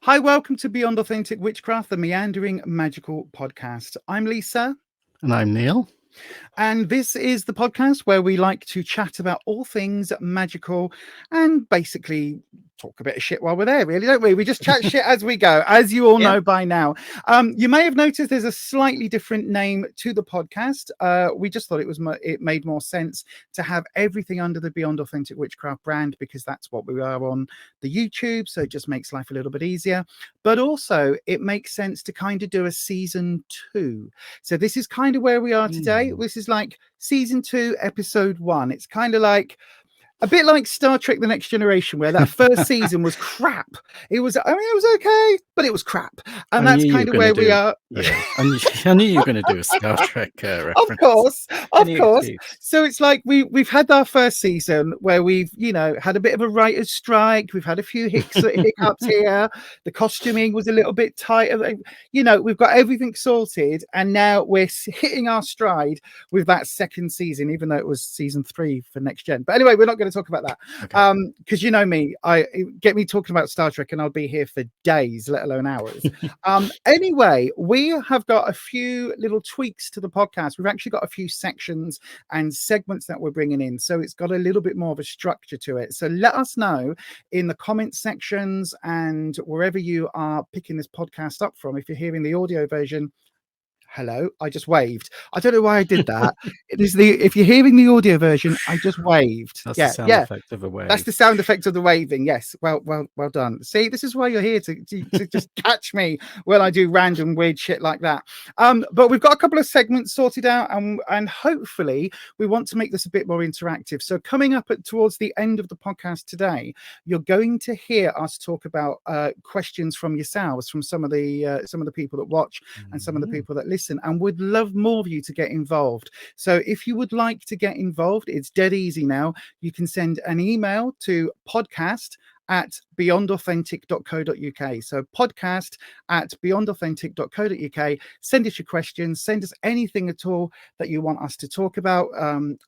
Hi, welcome to Beyond Authentic Witchcraft, the meandering magical podcast. I'm Lisa. And I'm Neil. And this is the podcast where we like to chat about all things magical and basically talk a bit of shit while we're there, really, don't we? We just chat shit as we go, as you all know by now. You may have noticed there's a slightly different name to the podcast. We just thought it made more sense to have everything under the Beyond Authentic Witchcraft brand, because that's what we are on the YouTube, so it just makes life a little bit easier. But also, it makes sense to kind of do a season 2. So this is kind of where we are today. This is like season 2, episode 1. It's kind of like a bit like Star Trek The Next Generation, where that first season was crap. It was okay, but it was crap. And that's kind of where we are. Yeah, I knew you were going to do a Star Trek reference. Of course. So it's like we've had our first season where we've, had a bit of a writer's strike. We've had a few hiccups here. The costuming was a little bit tighter. We've got everything sorted. And now we're hitting our stride with that second season, even though it was season 3 for Next Gen. But anyway, we're not going to talk about that, because you know me, I get me talking about Star Trek and I'll be here for days, let alone hours. Anyway, we have got a few little tweaks to the podcast. We've actually got a few sections and segments that we're bringing in, so it's got a little bit more of a structure to it. So let us know in the comment sections and wherever you are picking this podcast up from. If you're hearing the audio version, hello, I just waved. I don't know why I did that. If you're hearing the audio version, I just waved. That's the sound effect of a wave. That's the sound effect of the waving. Yes. Well done. See, this is why you're here to just catch me when I do random weird shit like that. But we've got a couple of segments sorted out, and hopefully we want to make this a bit more interactive. So coming up towards the end of the podcast today, you're going to hear us talk about questions from yourselves, from some of the people that watch and some of the people that listen, and would love more of you to get involved. So if you would like to get involved, it's dead easy now. You can send an email to podcast@beyondauthentic.co.uk. So podcast@beyondauthentic.co.uk. Send us your questions, send us anything at all that you want us to talk about,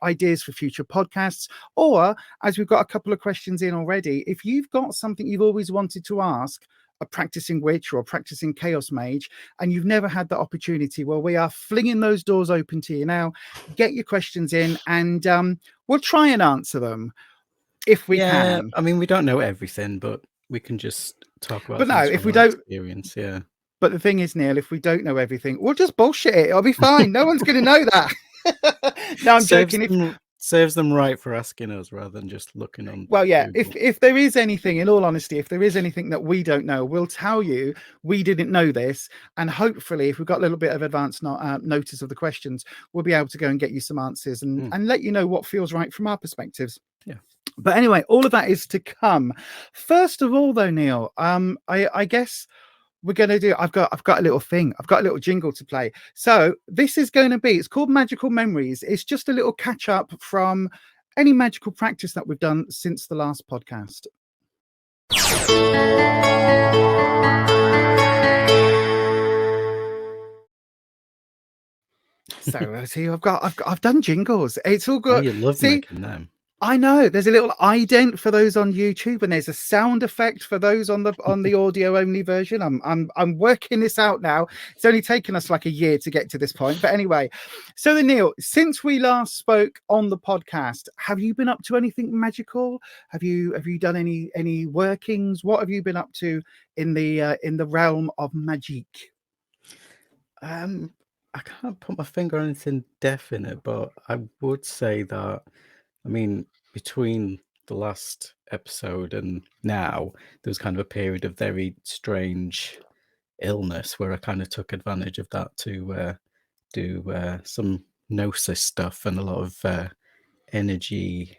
ideas for future podcasts, or, as we've got a couple of questions in already, if you've got something you've always wanted to ask a practicing witch or a practicing chaos mage and you've never had the opportunity, well, we are flinging those doors open to you now. Get your questions in, and we'll try and answer them if we can. I mean, we don't know everything, but we can just talk about. But no, if we don't experience, But the thing is, Neil, if we don't know everything, we'll just bullshit it. It'll be fine. No one's going to know that. No, I'm joking. Serves them right for asking us rather than just looking on. Well, yeah, if there is anything, in all honesty, if there is anything that we don't know, we'll tell you we didn't know this. And hopefully, if we've got a little bit of advance notice of the questions, we'll be able to go and get you some answers and let you know what feels right from our perspectives. Yeah. But anyway, all of that is to come. First of all, though, Neil, I guess we're going to do, I've got a little thing. I've got a little jingle to play. So this is going to be, it's called Magical Memories. It's just a little catch up from any magical practice that we've done since the last podcast. So see, I've done jingles. It's all good. Oh, you love making them. I know there's a little ident for those on YouTube, and there's a sound effect for those on the audio only version. I'm working this out now. It's only taken us like a year to get to this point, but anyway. So then, Neil, since we last spoke on the podcast, have you been up to anything magical? Have you done any workings? What have you been up to in the realm of magic? I can't put my finger on anything definite, but I would say that, I mean, between the last episode and now, there was kind of a period of very strange illness where I kind of took advantage of that to do some gnosis stuff and a lot of energy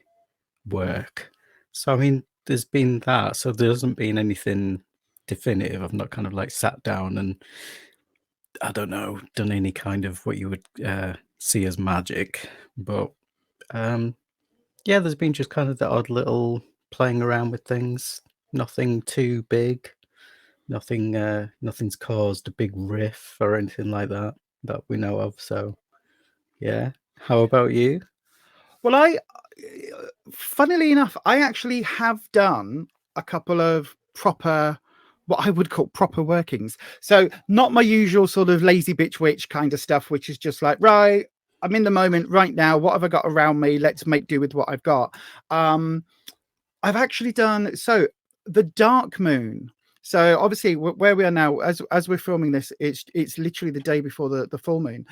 work. So, I mean, there's been that. So there hasn't been anything definitive. I've not kind of like sat down and, I don't know, done any kind of what you would see as magic. But yeah, there's been just kind of the odd little playing around with things. Nothing too big. Nothing's caused a big riff or anything like that we know of. So, yeah. How about you? Well, funnily enough, I actually have done a couple of proper what I would call proper workings. So not my usual sort of lazy bitch witch kind of stuff, which is just like, right, I'm in the moment right now. What have I got around me? Let's make do with what I've got. I've actually done, so the dark moon. So obviously where we are now, as we're filming this, it's literally the day before the full moon.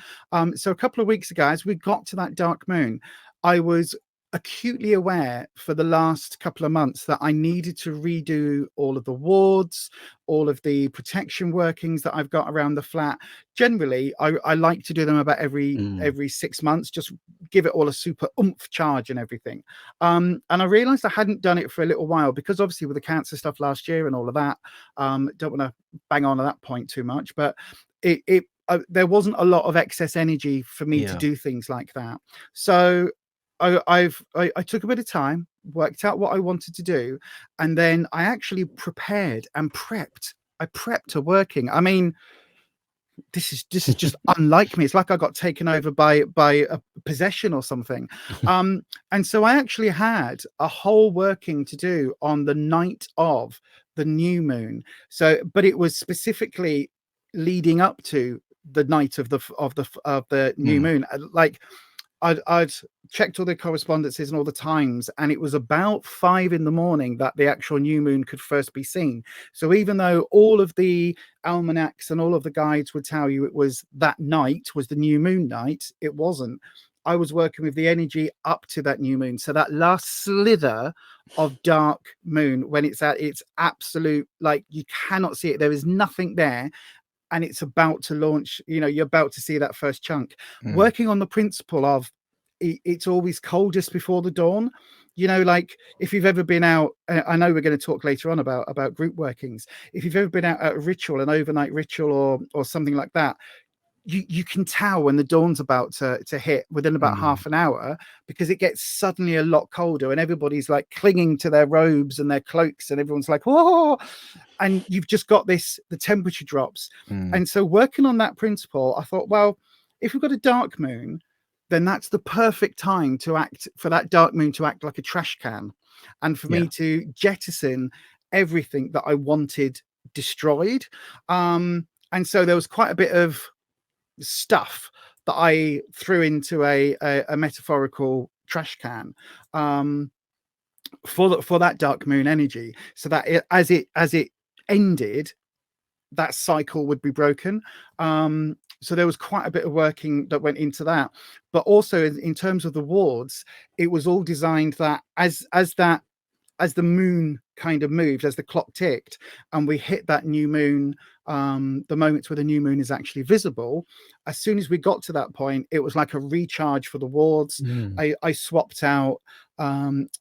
So a couple of weeks ago, as we got to that dark moon, I was acutely aware for the last couple of months that I needed to redo all of the wards, all of the protection workings that I've got around the flat. Generally, I like to do them about every 6 months, just give it all a super oomph charge and everything. And I realized I hadn't done it for a little while because obviously with the cancer stuff last year and all of that, don't want to bang on at that point too much, but there wasn't a lot of excess energy for me to do things like that. So I took a bit of time, worked out what I wanted to do, and then I actually prepared and prepped. I prepped a working. I mean, this is just unlike me. It's like I got taken over by a possession or something. And so I actually had a whole working to do on the night of the new moon. So, but it was specifically leading up to the night of the new moon. Like, I'd checked all the correspondences and all the times, and it was about 5 a.m. that the actual new moon could first be seen. So even though all of the almanacs and all of the guides would tell you it was that night was the new moon night, it wasn't. I was working with the energy up to that new moon. So that last slither of dark moon, when it's at its absolute, like, you cannot see it, there is nothing there, and it's about to launch, you know, you're about to see that first chunk. Working on the principle of it's always coldest before the dawn. You know, like if you've ever been out, I know we're going to talk later on about group workings. If you've ever been out at a ritual, an overnight ritual or something like that, you can tell when the dawn's about to hit within about half an hour, because it gets suddenly a lot colder and everybody's like clinging to their robes and their cloaks and everyone's like, whoa, and you've just got this, the temperature drops. And so working on that principle, I thought, well, if we've got a dark moon, then that's the perfect time to act, for that dark moon to act like a trash can, and for me to jettison everything that I wanted destroyed. And so there was quite a bit of stuff that I threw into a metaphorical trash can for that dark moon energy, so that as it ended, that cycle would be broken. So there was quite a bit of working that went into that, but also in terms of the wards, it was all designed that as the moon kind of moved, as the clock ticked, and we hit that new moon, the moments where the new moon is actually visible, as soon as we got to that point, it was like a recharge for the wards. I swapped out.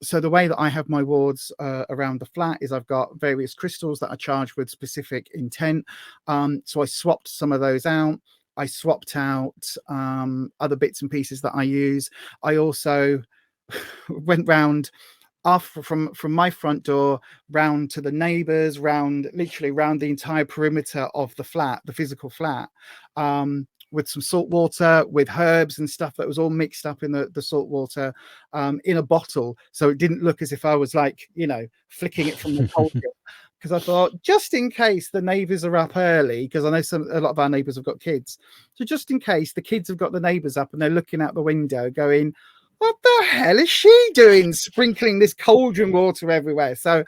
So the way that I have my wards around the flat is I've got various crystals that are charged with specific intent. So I swapped some of those out. I swapped out other bits and pieces that I use. I also went round off from my front door round to the neighbors, literally round the entire perimeter of the flat, the physical flat, with some salt water, with herbs and stuff that was all mixed up in the salt water, in a bottle, so it didn't look as if I was, like, you know, flicking it from the cauldron. Because I thought, just in case the neighbors are up early, because I know a lot of our neighbors have got kids, so just in case the kids have got the neighbors up and they're looking out the window going, what the hell is she doing, sprinkling this cauldron water everywhere? So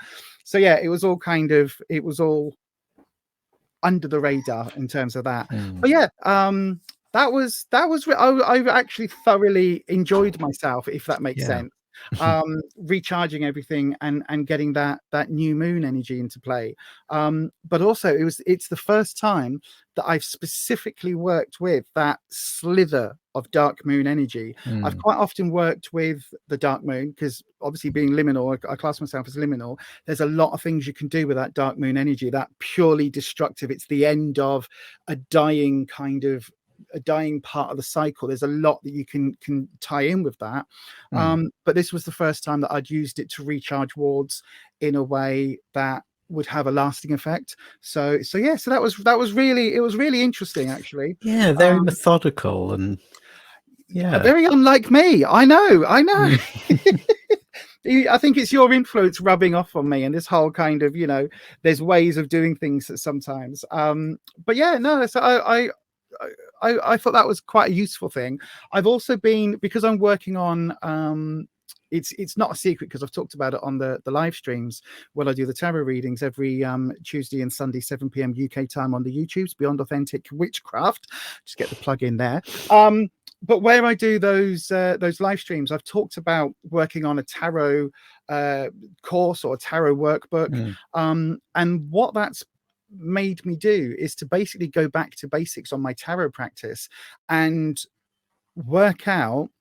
yeah, it was all under the radar in terms of that. But yeah, that was I actually thoroughly enjoyed myself, if that makes sense. Recharging everything and getting that new moon energy into play. But also it's the first time that I've specifically worked with that slither of dark moon energy. I've quite often worked with the dark moon because obviously being liminal, I class myself as liminal. There's a lot of things you can do with that dark moon energy, that purely destructive. It's the end of a dying part of the cycle. There's a lot that you can tie in with that. But this was the first time that I'd used it to recharge wards in a way that would have a lasting effect. So yeah, so that was really interesting, actually. Very methodical and very unlike me. I know. I think it's your influence rubbing off on me, and this whole kind of, there's ways of doing things sometimes. But yeah, no. So I thought that was quite a useful thing. I've also been, because I'm working on. It's not a secret because I've talked about it on the live streams when I do the tarot readings every Tuesday and Sunday, 7 p.m. UK time on the YouTubes, Beyond Authentic Witchcraft. Just get the plug in there. But where I do those live streams, I've talked about working on a tarot course or a tarot workbook. And what that's made me do is to basically go back to basics on my tarot practice and work out,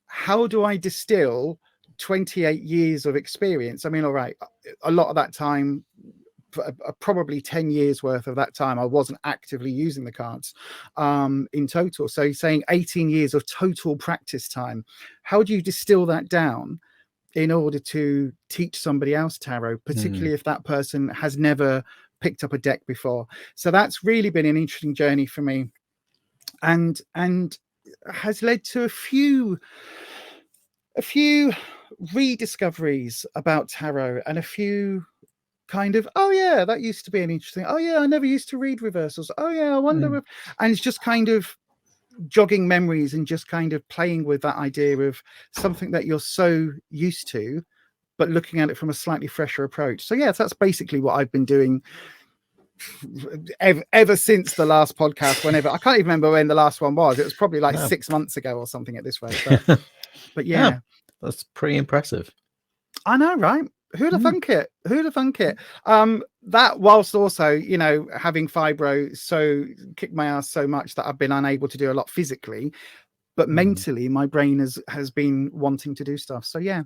how do I distill 28 years of experience? I mean, all right, a lot of that time, probably 10 years worth of that time, I wasn't actively using the cards in total. So saying 18 years of total practice time, how do you distill that down in order to teach somebody else tarot, particularly if that person has never picked up a deck before? So that's really been an interesting journey for me, and has led to a few rediscoveries about tarot, and a few kind of, oh yeah, that used to be an interesting, oh yeah, I never used to read reversals, oh yeah, I wonder if, and it's just kind of jogging memories and just kind of playing with that idea of something that you're so used to, but looking at it from a slightly fresher approach. So yes, that's basically what I've been doing ever since the last podcast. Whenever, I can't even remember when the last one was. It was probably like 6 months ago or something at this rate. But yeah, that's pretty impressive. I know, right? Who'd have thunk it? Who'd have thunk it? That whilst also, having fibro so kicked my ass so much that I've been unable to do a lot physically, but mentally my brain has been wanting to do stuff. So yeah.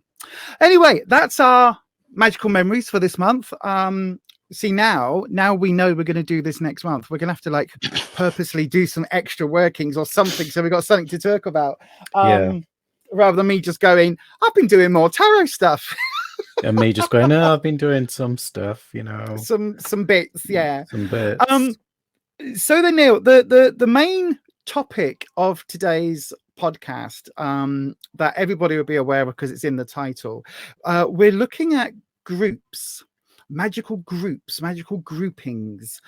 Anyway, that's our magical memories for this month. See, now we know we're going to do this next month. We're going to have to like purposely do some extra workings or something, so we've got something to talk about. Rather than me just going, I've been doing more tarot stuff. And me just going, no, I've been doing some stuff, some bits, yeah. Some bits. So then, Neil, the main topic of today's podcast, that everybody will be aware of because it's in the title, we're looking at groups, magical groupings.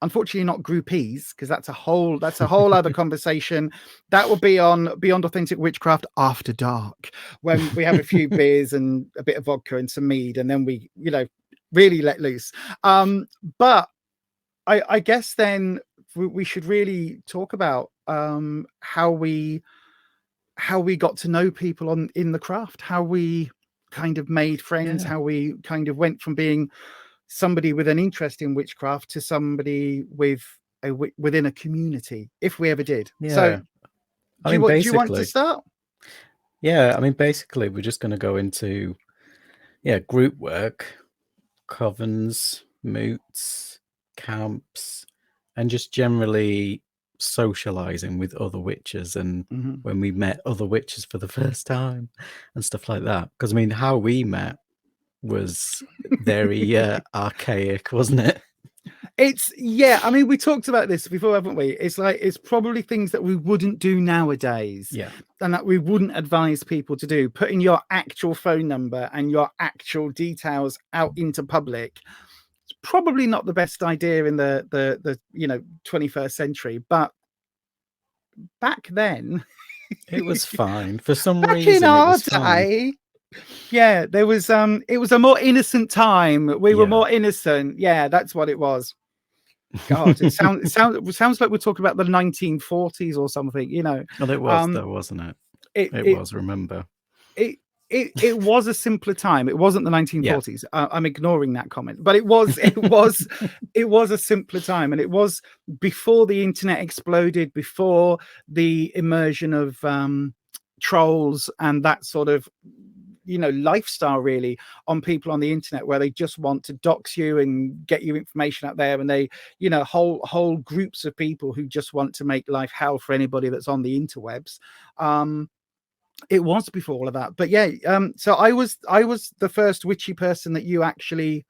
Unfortunately not groupies, because that's a whole other conversation. That will be on Beyond Authentic Witchcraft After Dark, when we have a few beers and a bit of vodka and some mead, and then we really let loose. But I guess then we should really talk about how we got to know people in the craft, how we kind of made friends, how we kind of went from being somebody with an interest in witchcraft to somebody within a community, if we ever did. So do you want to start? I mean, basically we're just going to go into group work, covens, moots, camps, and just generally socializing with other witches, and when we met other witches for the first time and stuff like that. Because I mean, how we met was very archaic, wasn't it? I mean, we talked about this before, haven't we? It's like, it's probably things that we wouldn't do nowadays, and that we wouldn't advise people to do. Putting your actual phone number and your actual details out into public, it's probably not the best idea in the 21st century, but back then it was fine for some back reason. In our day, there was it was a more innocent time. We were more innocent. That's what it was. God, it sounds like we're talking about the 1940s or something, Well, it was though, wasn't it? It was, remember. It was a simpler time. It wasn't the 1940s. I'm ignoring that comment, but it was a simpler time, and it was before the internet exploded, before the immersion of trolls and that sort of lifestyle really on people on the internet, where they just want to dox you and get your information out there, and they whole groups of people who just want to make life hell for anybody that's on the interwebs. It was before all of that, but so I was the first witchy person that you actually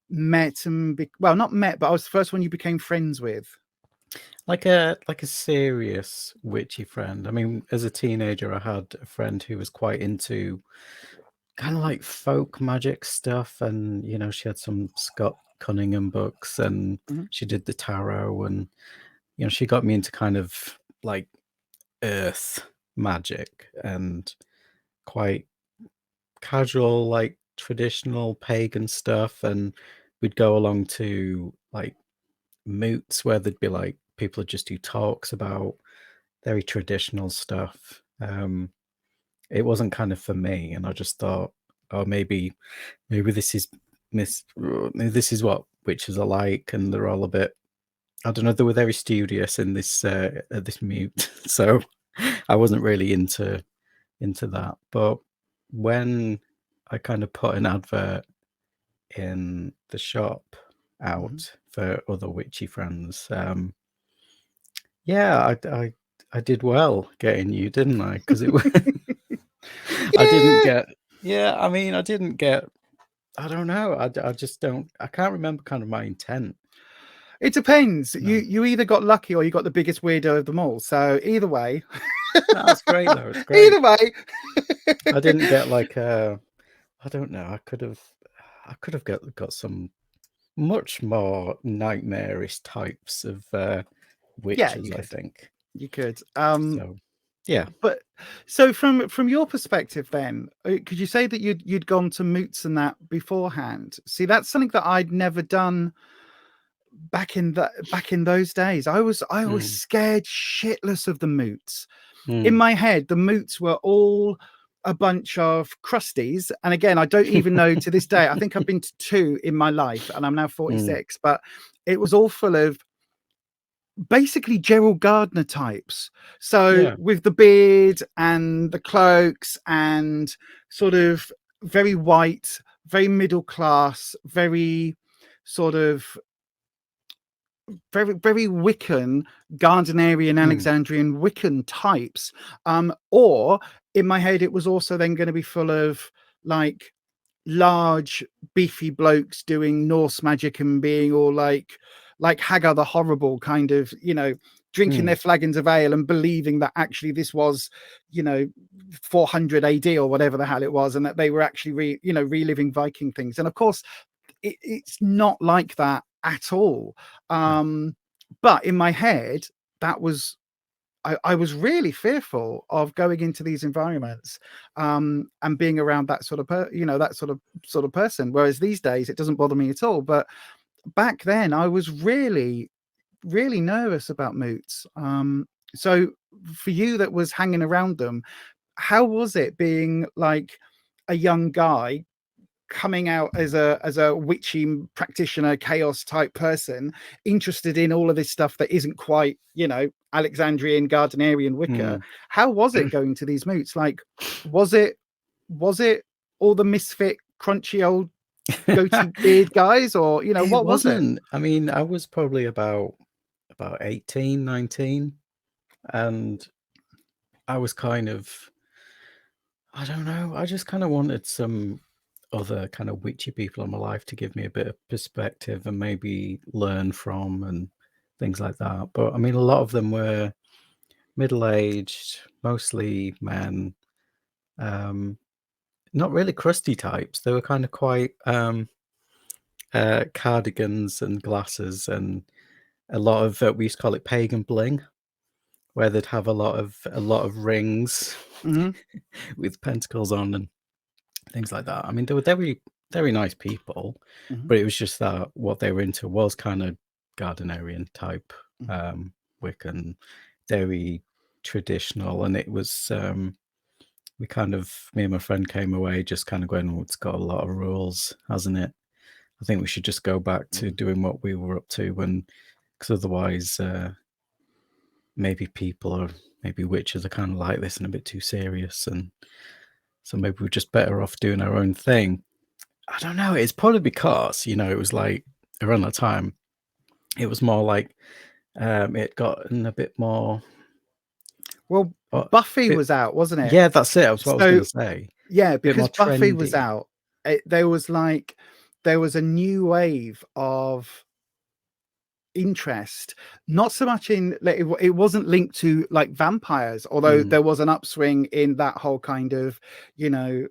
met, and not met, but I was the first one you became friends with. Like a serious witchy friend. I mean, as a teenager, I had a friend who was quite into kind of like folk magic stuff, and you know, she had some Scott Cunningham books, and she did the tarot, and you know, she got me into kind of like earth magic and quite casual, like traditional pagan stuff. And we'd go along to like moots where there'd be like people would just do talks about very traditional stuff. It wasn't kind of for me, and I just thought, oh, maybe this is what witches are like, and they're all a bit, I don't know, they were very studious in this at this mute, so I wasn't really into that. But when I kind of put an advert in the shop out for other witchy friends, yeah, I did well getting you, didn't I? Because it I didn't get, yeah, I mean, I didn't get, I don't know, I just don't, I can't remember kind of my intent. It depends. No. You either got lucky or you got the biggest weirdo of them all. So either way. That's great though. It's great. Either way. I didn't get like I don't know, I could have got some much more nightmarish types of witches, I think. You could. So yeah. But so from your perspective then, could you say that you'd gone to moots and that beforehand? See, that's something that I'd never done back in those days. I was scared shitless of the moots. In my head, the moots were all a bunch of crusties. And again, I don't even know to this day. I think I've been to 2 in my life, and I'm now 46, but it was all full of basically Gerald Gardner types. So with the beard and the cloaks and sort of very white, very middle class, very sort of very, very Wiccan, Gardnerian, Alexandrian Wiccan types. Or in my head, it was also then going to be full of like large, beefy blokes doing Norse magic and being all like Hagar the Horrible, kind of, you know, drinking their flagons of ale and believing that actually this was, you know, 400 AD or whatever the hell it was, and that they were actually reliving Viking things. And of course, it's not like that at all. But in my head, that was, I was really fearful of going into these environments and being around that sort of that sort of person. Whereas these days it doesn't bother me at all. But back then I was really, really nervous about moots. So for you that was hanging around them, how was it being like a young guy coming out as a witchy practitioner, chaos type person, interested in all of this stuff that isn't quite, you know, Alexandrian, Gardnerian Wicca? How was it going to these moots? Like, was it all the misfit, crunchy old goatee beard guys, or, you know, what was it? I mean, I was probably about 18, 19, and I was kind of, I don't know, I just kind of wanted some other kind of witchy people in my life to give me a bit of perspective and maybe learn from and things like that. But I mean, a lot of them were middle-aged, mostly men, not really crusty types. They were kind of quite cardigans and glasses, and a lot of we used to call it pagan bling, where they'd have a lot of rings with pentacles on and things like that. I mean, they were very, very nice people, but it was just that what they were into was kind of Gardnerian type, Wiccan, very traditional. And it was, me and my friend came away just kind of going, oh, it's got a lot of rules, hasn't it? I think we should just go back to doing what we were up to, because otherwise, maybe witches are kind of like this and a bit too serious, and so maybe we're just better off doing our own thing. I don't know. It's probably because, you know, it was like around that time, it was more like it gotten a bit more. Well, Buffy was out, wasn't it? Yeah, that's it. That's what I was going to say. Yeah, because Buffy was out, there was a new wave of interest, not so much in, like, it wasn't linked to like vampires, although there was an upswing in that whole kind of, you know,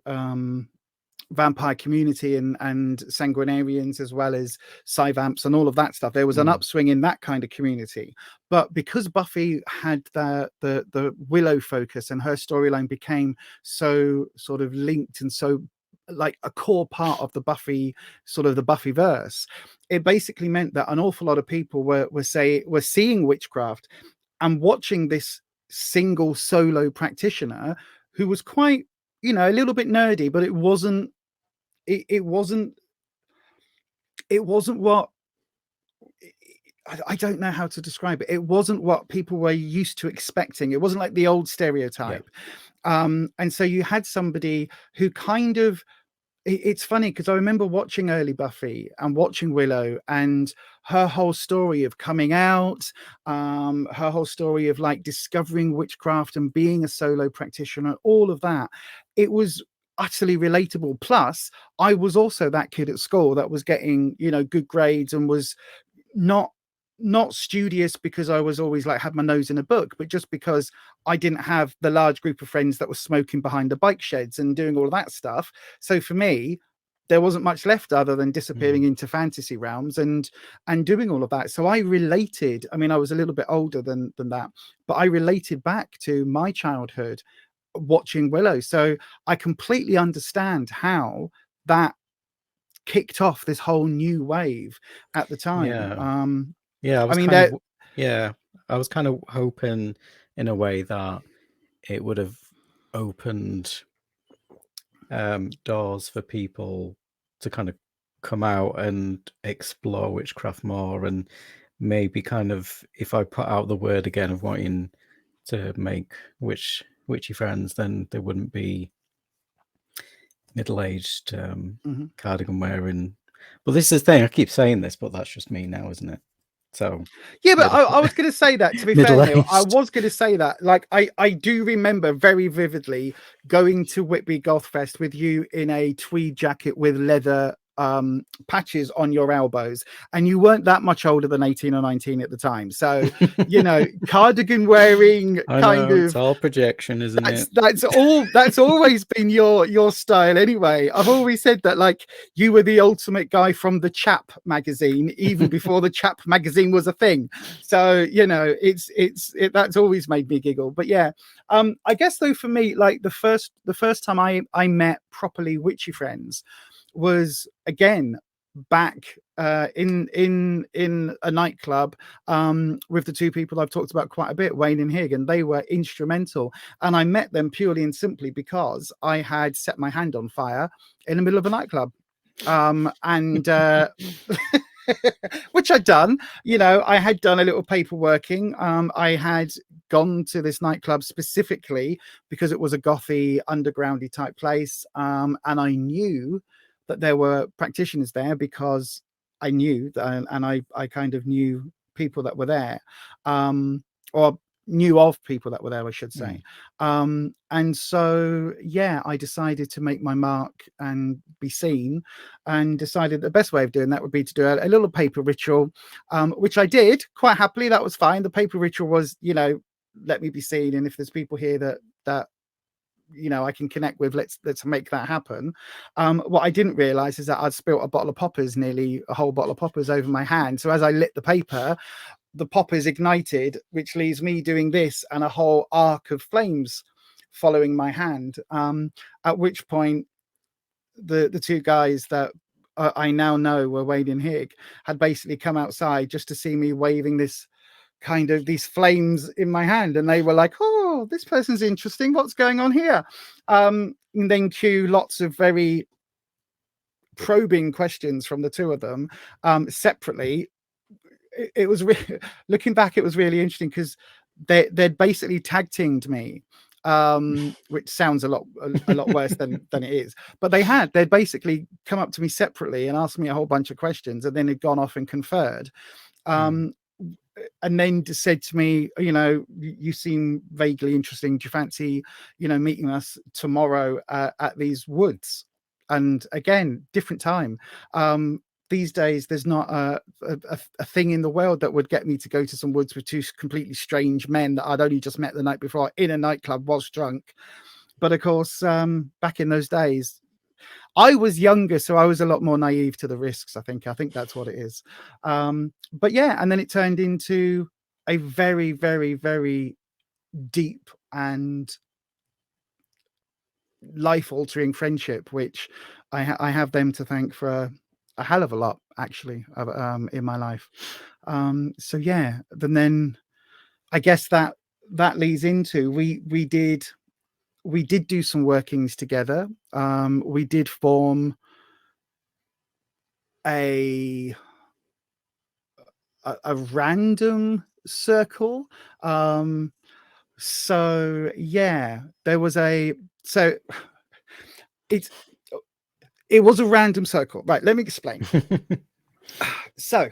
vampire community and sanguinarians, as well as Psyvamps and all of that stuff. There was an upswing in that kind of community. But because Buffy had the Willow focus, and her storyline became so sort of linked and so like a core part of the Buffy, sort of the Buffyverse, it basically meant that an awful lot of people were seeing Witchcraft and watching this single solo practitioner who was quite, you know, a little bit nerdy, but it wasn't what, I don't know how to describe it. It wasn't what people were used to expecting. It wasn't like the old stereotype. Yeah. And so you had somebody who kind of, it's funny because I remember watching early Buffy and watching Willow and her whole story of coming out, her whole story of like discovering witchcraft and being a solo practitioner, all of that. It was utterly relatable. Plus, I was also that kid at school that was getting, you know, good grades and was not studious because I was always like had my nose in a book, but just because I didn't have the large group of friends that were smoking behind the bike sheds and doing all of that stuff. So for me, there wasn't much left other than disappearing into fantasy realms and doing all of that. So I related. I mean, I was a little bit older than that, but I related back to my childhood watching Willow. So I completely understand how that kicked off this whole new wave at the time. Yeah, I was kind of hoping in a way that it would have opened doors for people to kind of come out and explore witchcraft more, and maybe kind of, if I put out the word again of wanting to make witchy friends, then there wouldn't be middle-aged cardigan wearing. Well, this is the thing, I keep saying this, but that's just me now, isn't it? So yeah, but I was going to say that, to be fair, Neil, I was going to say that, like, I do remember very vividly going to Whitby Goth Fest with you in a tweed jacket with leather patches on your elbows, and you weren't that much older than 18 or 19 at the time, so you know, cardigan wearing kind of, it's all projection, isn't it? That's always been your style anyway. I've always said that, like, you were the ultimate guy from the Chap magazine, even before the Chap magazine was a thing. So you know, that's always made me giggle. But yeah, I guess though, for me, like the first time I met properly witchy friends was again back in a nightclub with the two people I've talked about quite a bit, Wayne and Hig, and they were instrumental. And I met them purely and simply because I had set my hand on fire in the middle of a nightclub, and which I'd done. You know, I had done a little paperworking. I had gone to this nightclub specifically because it was a gothy, undergroundy type place, and I knew that there were practitioners there because I knew that, and I kind of knew people that were there, or knew of people that were there, I should say. And so, yeah, I decided to make my mark and be seen, and decided the best way of doing that would be to do a little paper ritual, which I did quite happily. That was fine. The paper ritual was, you know, let me be seen, and if there's people here that you know I can connect with, let's make that happen. What I didn't realize is that I'd spilt a bottle of poppers, nearly a whole bottle of poppers, over my hand. So as I lit the paper, the poppers ignited, which leaves me doing this and a whole arc of flames following my hand, at which point the two guys that I now know were Wade and Hig had basically come outside just to see me waving this kind of these flames in my hand, and they were like, oh, this person's interesting, what's going on here? And then cue lots of very probing questions from the two of them separately. It was looking back, it was really interesting because they'd basically tag teamed me, which sounds a lot worse than it is, but they'd basically come up to me separately and asked me a whole bunch of questions, and then had gone off and conferred, and then just said to me, you know, you seem vaguely interesting, do you fancy, you know, meeting us tomorrow at these woods? And again, different time. These days there's not a thing in the world that would get me to go to some woods with two completely strange men that I'd only just met the night before in a nightclub, was drunk. But of course, back in those days, I was younger, so I was a lot more naive to the risks. I think that's what it is. But yeah, and then it turned into a very, very, very deep and life-altering friendship, which I have them to thank for a hell of a lot, actually, in my life. So yeah, then I guess that leads into we did do some workings together. We did form a random circle. So yeah, there was it was a random circle. Right, let me explain. So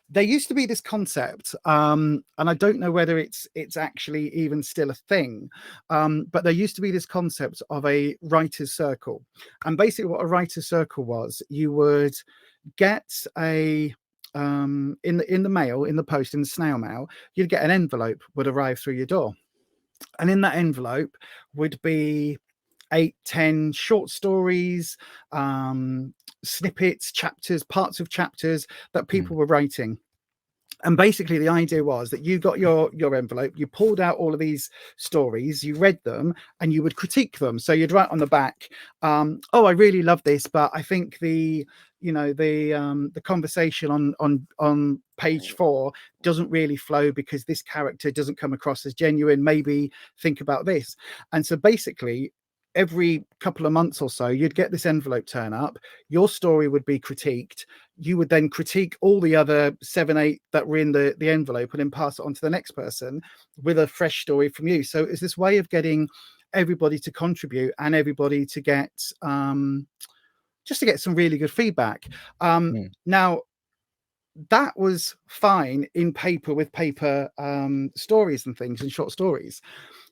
there used to be this concept, and I don't know whether it's actually even still a thing, but there used to be this concept of a writer's circle. And basically what a writer's circle was, you would get a in the mail, in the post, in the snail mail, you'd get an envelope would arrive through your door, and in that envelope would be 8-10 short stories, snippets, chapters, parts of chapters that people were writing. And basically the idea was that you got your envelope, you pulled out all of these stories, you read them, and you would critique them. So you'd write on the back, oh, I really love this, but I think the conversation on page 4 doesn't really flow because this character doesn't come across as genuine. Maybe think about this. And so basically every couple of months or so, you'd get this envelope turn up, your story would be critiqued, you would then critique all the other 7-8 that were in the envelope and then pass it on to the next person with a fresh story from you. So it's this way of getting everybody to contribute and everybody to get just to get some really good feedback. Now that was fine in paper, with paper stories and things, and short stories.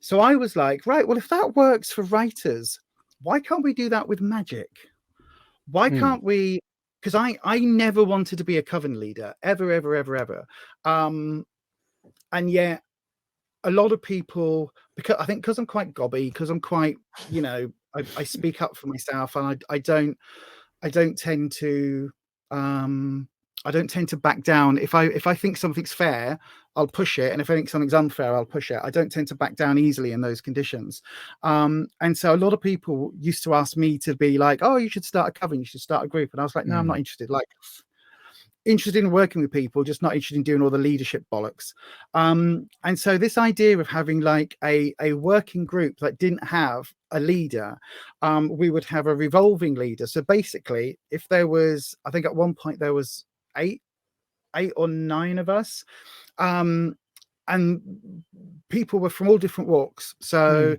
So I was like, right, well, if that works for writers, why can't we do that with magic? Why can't we? Because I never wanted to be a coven leader, ever. And yet a lot of people, because I'm quite gobby, because I'm quite, I speak up for myself, and I don't tend to back down. If I think something's fair, I'll push it, and if I think something's unfair, I'll push it. I don't tend to back down easily in those conditions. And so a lot of people used to ask me to be like, oh, you should start a coven, you should start a group. And I was like, no, I'm not interested. Like, interested in working with people, just not interested in doing all the leadership bollocks. And so this idea of having like a working group that didn't have a leader, we would have a revolving leader. So basically, if there was, I think at one point there was 8 or 9 of us, and people were from all different walks. So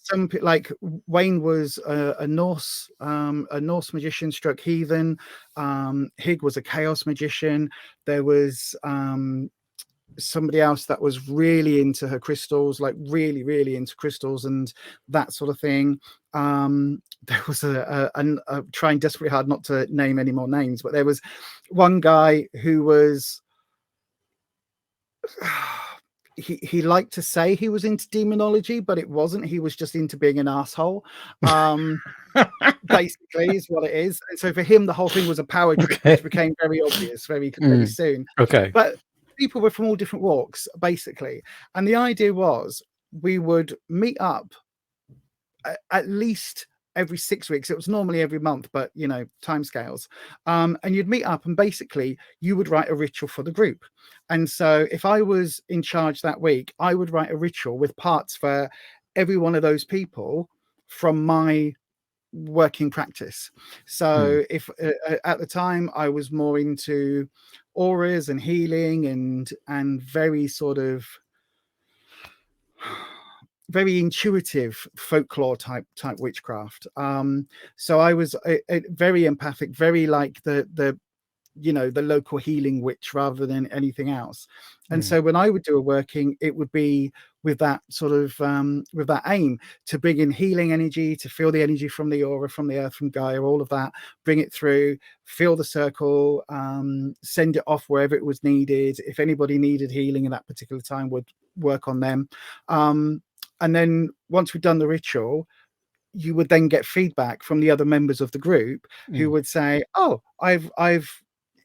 some, like Wayne was a Norse magician stroke heathen. Hig was a chaos magician. There was somebody else that was really into her crystals, like really into crystals and that sort of thing. There was a trying desperately hard not to name any more names, but there was one guy who was he liked to say he was into demonology, but it wasn't. He was just into being an asshole. Basically is what it is. And so for him, the whole thing was a power trip, which became very obvious very soon. Okay. But people were from all different walks, basically. And the idea was we would meet up at least every 6 weeks. It was normally every month, but timescales. And you'd meet up, and basically you would write a ritual for the group. And so if I was in charge that week, I would write a ritual with parts for every one of those people from my working practice. So if at the time I was more into auras and healing and very sort of very intuitive folklore type witchcraft. So I was a very empathic, very like the local healing witch rather than anything else. And so when I would do a working, it would be with that sort of with that aim to bring in healing energy, to feel the energy from the aura, from the earth, from Gaia, all of that, bring it through, feel the circle, send it off wherever it was needed. If anybody needed healing at that particular time, would work on them. And then once we'd done the ritual, you would then get feedback from the other members of the group who would say, oh, I've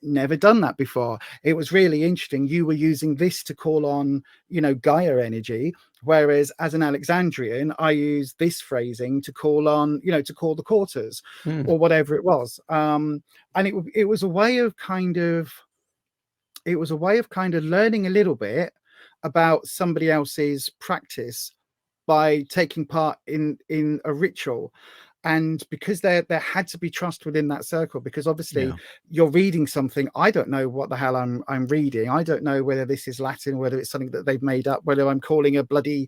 never done that before. It was really interesting. You were using this to call on, you know, Gaia energy, whereas as an Alexandrian, I use this phrasing to call on, you know, to call the quarters or whatever it was. And it was a way of kind of, learning a little bit about somebody else's practice by taking part in a ritual. And because there had to be trust within that circle, because obviously you're reading something, I don't know what the hell I'm reading. I don't know whether this is Latin, whether it's something that they've made up, whether I'm calling a bloody,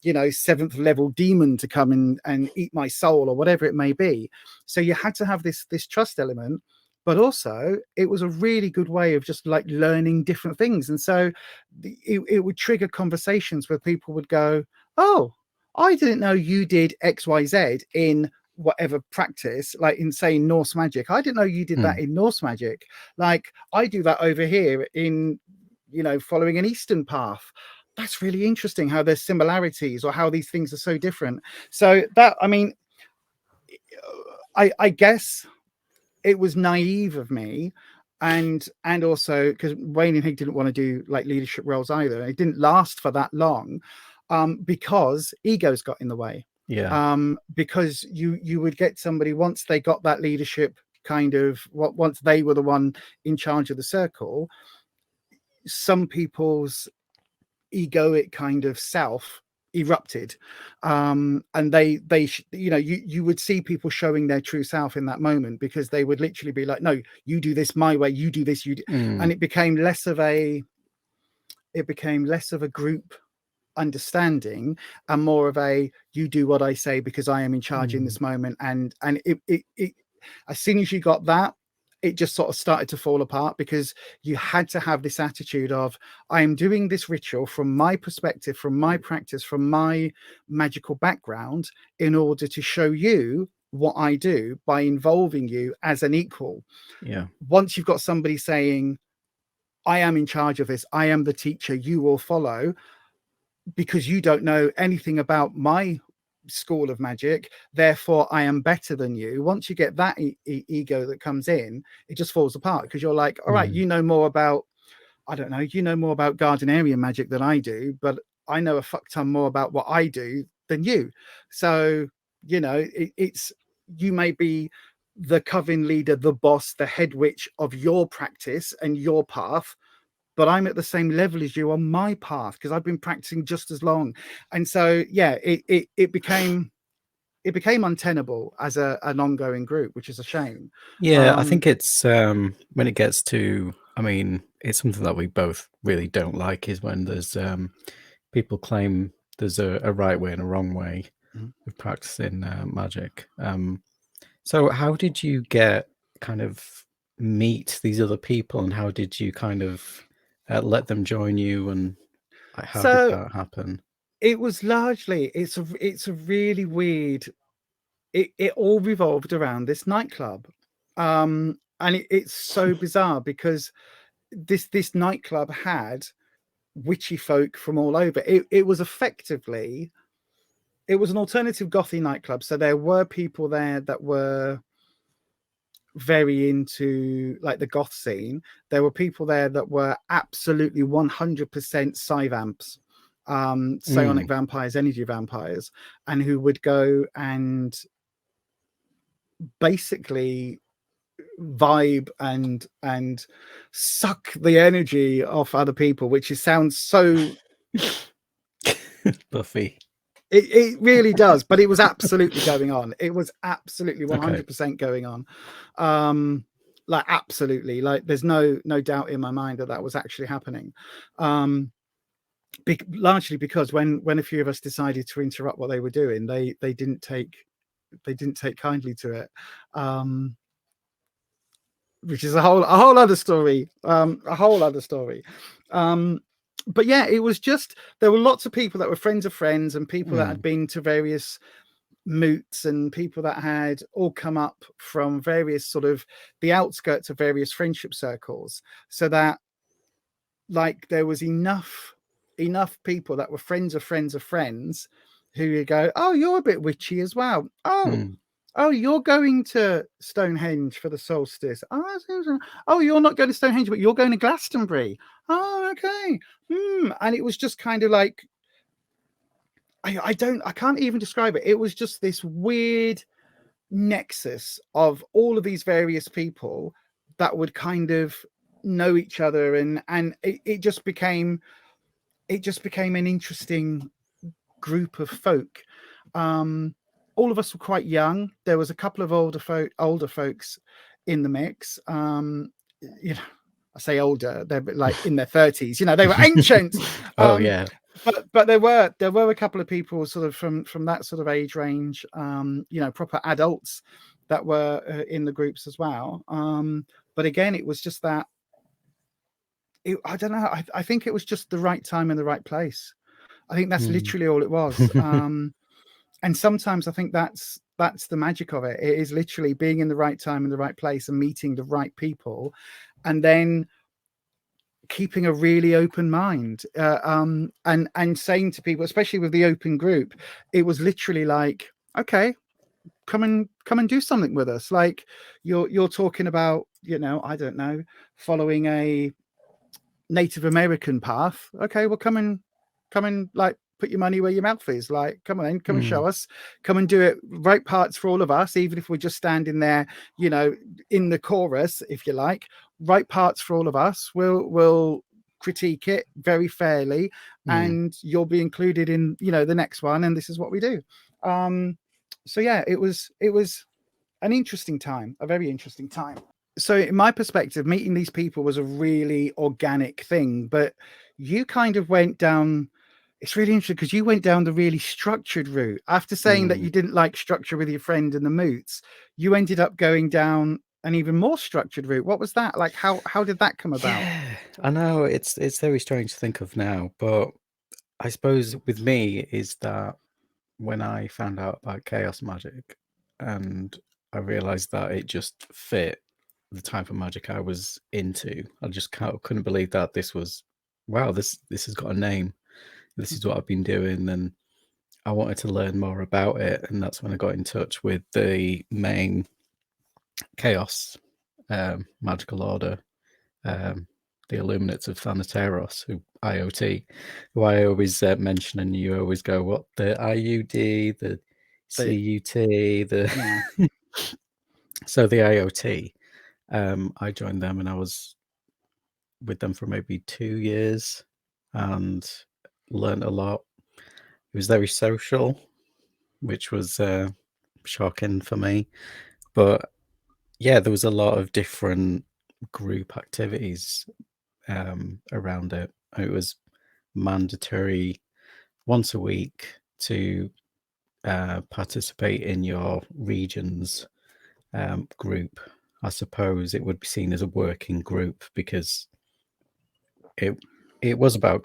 you know, 7th level demon to come and eat my soul or whatever it may be. So you had to have this trust element, but also it was a really good way of just like learning different things. And so it would trigger conversations where people would go, oh, I didn't know you did XYZ in whatever practice, like in say Norse magic. I didn't know you did that in Norse magic. Like I do that over here in, you know, following an Eastern path. That's really interesting how there's similarities or how these things are so different. So that, I mean, I guess it was naive of me. And also because Wayne and Hig didn't want to do like leadership roles either. It didn't last for that long. Because egos got in the way. Because you would get somebody once they got that leadership kind of once they were the one in charge of the circle, some people's egoic kind of self erupted, and they you know, you would see people showing their true self in that moment, because they would literally be like, no, you do this my way, you do this, you do. And it became less of a group understanding and more of a, you do what I say because I am in charge in this moment. And it as soon as you got that, it just sort of started to fall apart, because you had to have this attitude of, I am doing this ritual from my perspective, from my practice, from my magical background, in order to show you what I do by involving you as an equal. Once you've got somebody saying, I am in charge of this, I am the teacher, you will follow, because you don't know anything about my school of magic, therefore I am better than you. Once you get that ego that comes in, it just falls apart, because you're like, all right, you know more about, I don't know, you know more about Gardnerian magic than I do, but I know a fuck ton more about what I do than you. So, you know, it's, you may be the coven leader, the boss, the head witch of your practice and your path, but I'm at the same level as you on my path, because I've been practicing just as long. And so, yeah, it became untenable as an ongoing group, which is a shame. I think it's when it gets to, I mean, it's something that we both really don't like, is when there's people claim there's a right way and a wrong way of practicing magic. So how did you kind of meet these other people, and how did you kind of let them join you, and how did that happen? It was largely, it's a really weird, it all revolved around this nightclub. And it's so bizarre, because this nightclub had witchy folk from all over. It was effectively, it was an alternative gothy nightclub. So there were people there that were very into like the goth scene. There were people there that were absolutely 100% psi-vamps, psionic vampires, energy vampires, and who would go and basically vibe and suck the energy off other people, which sounds so Buffy. It really does, but it was absolutely going on. It was absolutely 100% going on. Like absolutely, like there's no doubt in my mind that was actually happening. Largely because when a few of us decided to interrupt what they were doing, they didn't take kindly to it. Which is a whole other story. But yeah, it was just, there were lots of people that were friends of friends, and people that had been to various moots, and people that had all come up from various sort of the outskirts of various friendship circles, so that like there was enough people that were friends of friends of friends who you go, oh, you're a bit witchy as well. Oh, you're going to Stonehenge for the solstice. Oh, you're not going to Stonehenge, but you're going to Glastonbury. Oh, okay. And it was just kind of like, I can't even describe it. It was just this weird nexus of all of these various people that would kind of know each other, and it just became an interesting group of folk. All of us were quite young. There was a couple of older folks in the mix. You know, I say older, they're like in their 30s. You know, they were ancient. Yeah. But there were a couple of people sort of from that sort of age range. You know, proper adults that were in the groups as well. But again, it was just that. I don't know. I think it was just the right time and the right place. I think that's literally all it was. And sometimes I think that's the magic of it. It is literally being in the right time in the right place and meeting the right people, and then keeping a really open mind, and saying to people, especially with the open group, it was literally like, okay, come and do something with us. Like you're talking about, you know, I don't know, following a Native American path. Okay, well, come and like put your money where your mouth is. Like, come on in, come and show us, come and do it. Right parts for all of us, even if we're just standing there, you know, in the chorus, if you like. Right parts for all of us. We'll critique it very fairly, and you'll be included in, you know, the next one. And this is what we do. So yeah, it was an interesting time, a very interesting time. So in my perspective, meeting these people was a really organic thing, but you kind of went down, it's really interesting because you went down the really structured route. After saying that you didn't like structure with your friend and the Moots, you ended up going down an even more structured route. What was that? Like, how did that come about? Yeah, I know it's very strange to think of now, but I suppose with me is that when I found out about chaos magic and I realized that it just fit the type of magic I was into, I just couldn't believe that this was, wow, this has got a name. This is what I've been doing, and I wanted to learn more about it. And that's when I got in touch with the main chaos magical order, the Illuminates of Thanateros, who IoT, who I always mention, and you always go, what, the IUD, the CUT, the so the IoT. I joined them and I was with them for maybe 2 years and learned a lot. It was very social, which was shocking for me. But yeah, there was a lot of different group activities around it. It was mandatory once a week to participate in your region's group. I suppose it would be seen as a working group because it was about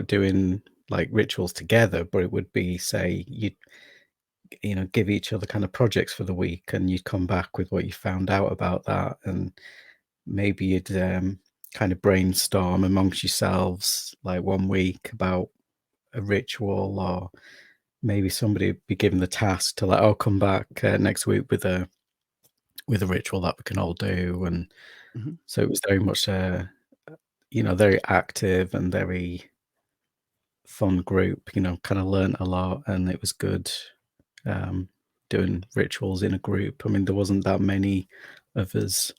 doing like rituals together, but it would be, say, you know, give each other kind of projects for the week, and you'd come back with what you found out about that, and maybe you'd kind of brainstorm amongst yourselves like one week about a ritual, or maybe somebody would be given the task to like, oh, come back next week with a ritual that we can all do. And so it was very much you know, very active and very fun group, you know, kind of learned a lot, and it was good doing rituals in a group. I mean, there wasn't that many of us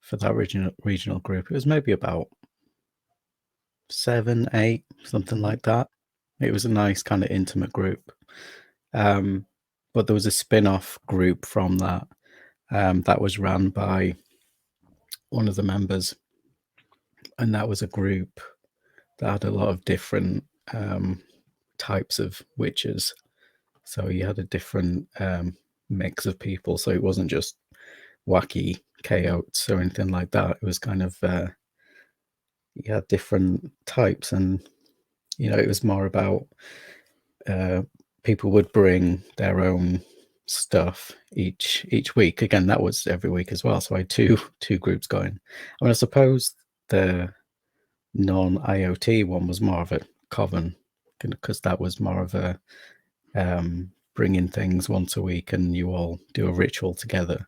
for that regional group. It was maybe about 7, 8, something like that. It was a nice kind of intimate group. But there was a spin-off group from that that was run by one of the members, and that was a group that had a lot of different types of witches. So you had a different mix of people. So it wasn't just wacky chaos or anything like that. It was kind of you had different types, and you know, it was more about people would bring their own stuff each week. Again, that was every week as well. So I had two groups going. I mean, I suppose the non-IoT one was more of a coven because that was more of a bring in things once a week and you all do a ritual together.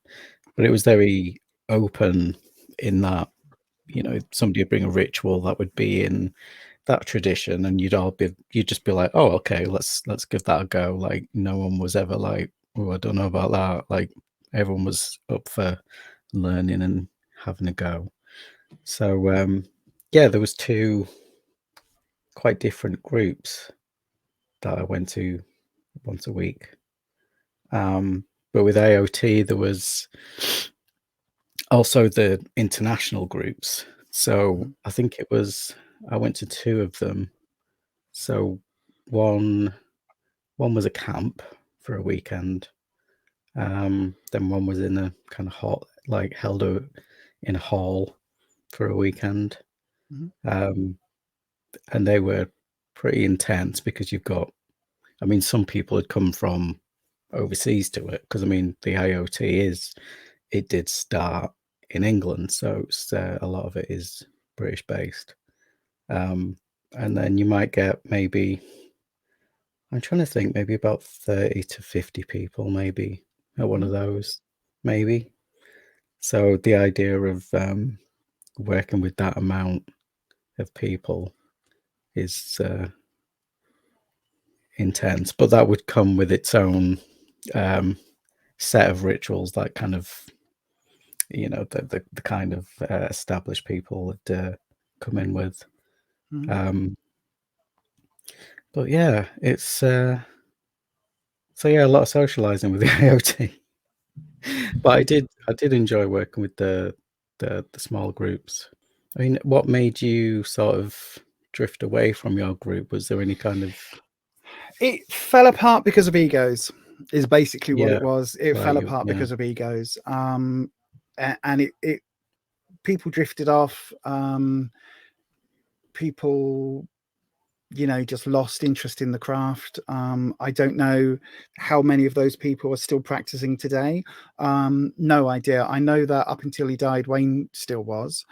But it was very open in that, you know, somebody would bring a ritual that would be in that tradition, and you'd just be like, oh, okay, let's give that a go. Like, no one was ever like, oh, I don't know about that. Like, everyone was up for learning and having a go. So yeah, there was 2 quite different groups that I went to once a week. But with AOT, there was also the international groups. So I think I went to 2 of them. So one was a camp for a weekend. Then one was in a kind of hall, like held in a hall for a weekend. And they were pretty intense because I mean, some people had come from overseas to it, because I mean, the IoT it did start in England, so a lot of it is British based. And then you might get maybe, I'm trying to think, maybe about 30 to 50 people maybe at one of those, maybe. So the idea of working with that amount of people is intense, but that would come with its own set of rituals that kind of, you know, the kind of established people would come in with. But yeah, it's so yeah, a lot of socializing with the IoT. But I did enjoy working with the small groups. I mean, what made you sort of drift away from your group? Was there any kind of... It fell apart because of egos, is basically what it was. It fell apart because of egos. And it people drifted off. People, you know, just lost interest in the craft. I don't know how many of those people are still practicing today. No idea. I know that up until he died, Wayne still was.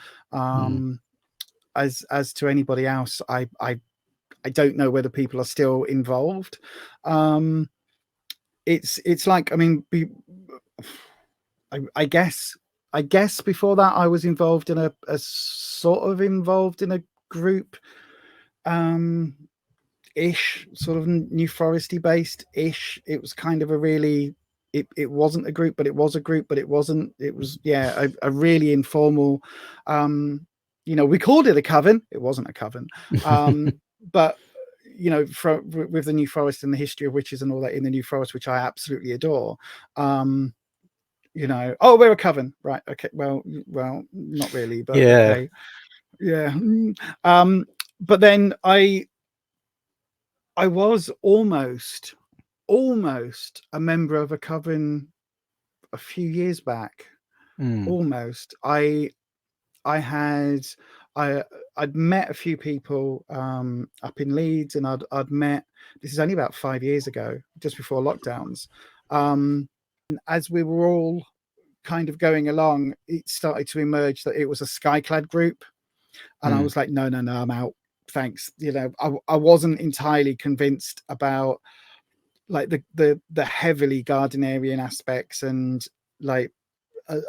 As to anybody else, I don't know whether people are still involved. It's like, I mean, I guess before that I was involved in a group, ish, sort of New Foresty based ish. It was kind of a really, it wasn't a group, but it was a group, but it wasn't. It was, yeah, a really informal, you know, we called it a coven. It wasn't a coven. But you know, with the New Forest and the history of witches and all that in the New Forest, which I absolutely adore. You know, oh, we're a coven, right? Okay, well, not really, but okay, yeah. But then I was almost a member of a coven a few years back. Almost. I'd met a few people up in Leeds, and I'd met, this is only about 5 years ago, just before lockdowns. And as we were all kind of going along, it started to emerge that it was a Skyclad group. And I was like, no, I'm out. Thanks. You know, I wasn't entirely convinced about like the heavily Gardnerian aspects and like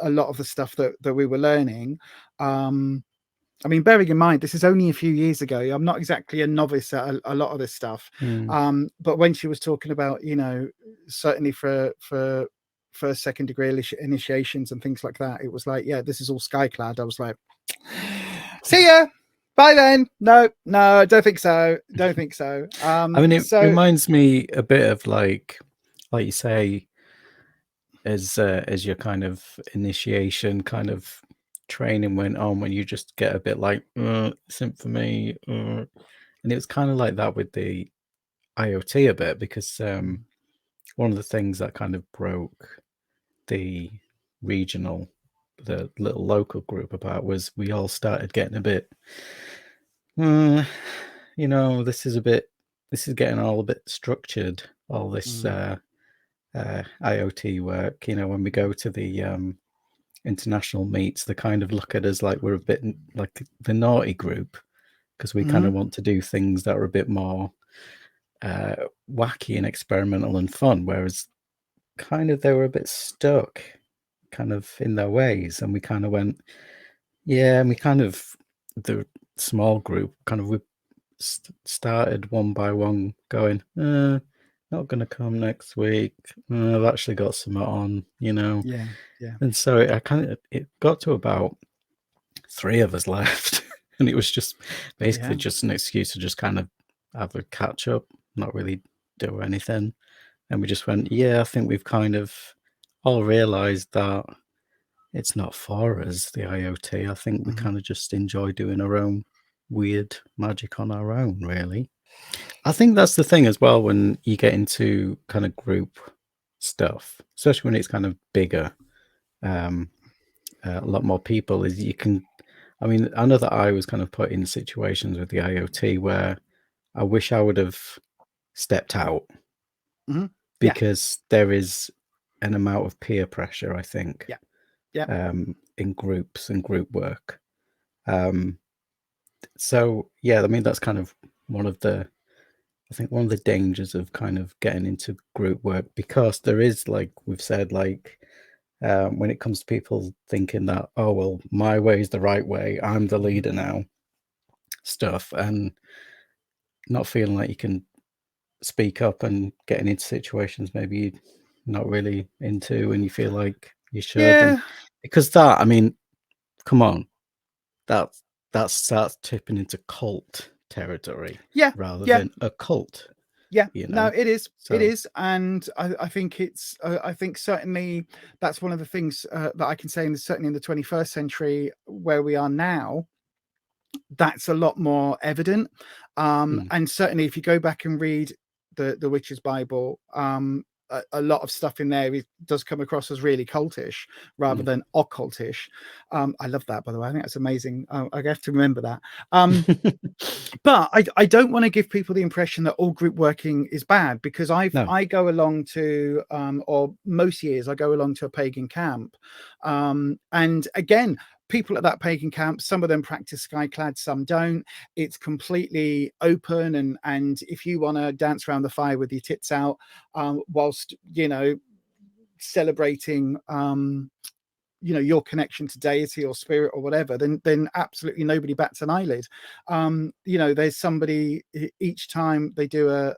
a lot of the stuff that we were learning. I mean, bearing in mind, this is only a few years ago. I'm not exactly a novice at a lot of this stuff. But when she was talking about, you know, certainly for first, second degree initiations and things like that, it was like, yeah, this is all Skyclad. I was like, see ya. Bye then. No, I don't think so. I mean, it reminds me a bit of like you say, as your kind of initiation kind of training went on, when you just get a bit like, this isn't for me. And it was kind of like that with the IoT a bit, because one of the things that kind of broke the little local group apart was we all started getting a bit, you know, this is getting all a bit structured, all this IoT work. You know, when we go to the international meets, they kind of look at us like we're a bit like the naughty group, because we kind of want to do things that are a bit more wacky and experimental and fun, whereas kind of they were a bit stuck kind of in their ways, and we kind of went, yeah, and we kind of, the small group kind of, we started one by one going, not gonna come next week, I've actually got something on, you know. Yeah. And so it got to about 3 of us left and it was just basically just an excuse to just kind of have a catch up, not really do anything. And we just went, yeah, I think we've kind of all realized that it's not for us, the IoT. I think we kind of just enjoy doing our own weird magic on our own, really. I think that's the thing as well when you get into kind of group stuff, especially when it's kind of bigger, a lot more people, is you can, I mean, I know that I was kind of put in situations with the IoT where I wish I would have stepped out because there is an amount of peer pressure, I think, in groups and group work. So yeah, I mean, that's kind of one of the, I think one of the dangers of kind of getting into group work, because there is, like we've said, like when it comes to people thinking that, oh, well, my way is the right way, I'm the leader now, stuff, and not feeling like you can speak up and getting into situations maybe you're not really into and you feel like you should. And because that, I mean, come on, that starts tipping into cult territory rather than a cult. Yeah, you know? no, it is. So, it is, and I think it's. I think certainly that's one of the things that I can say. Certainly in the 21st century, where we are now, that's a lot more evident. And certainly, if you go back and read the Witch's Bible, a lot of stuff in there does come across as really cultish rather than occultish. I love that, by the way. I think that's amazing. I have to remember that. But I don't want to give people the impression that all group working is bad, because I go along to, or most years I go along to a pagan camp. And again, people at that pagan camp, some of them practice skyclad, some don't. It's completely open, and if you want to dance around the fire with your tits out, whilst, you know, celebrating your connection to deity or spirit or whatever, then absolutely nobody bats an eyelid. There's somebody each time they do a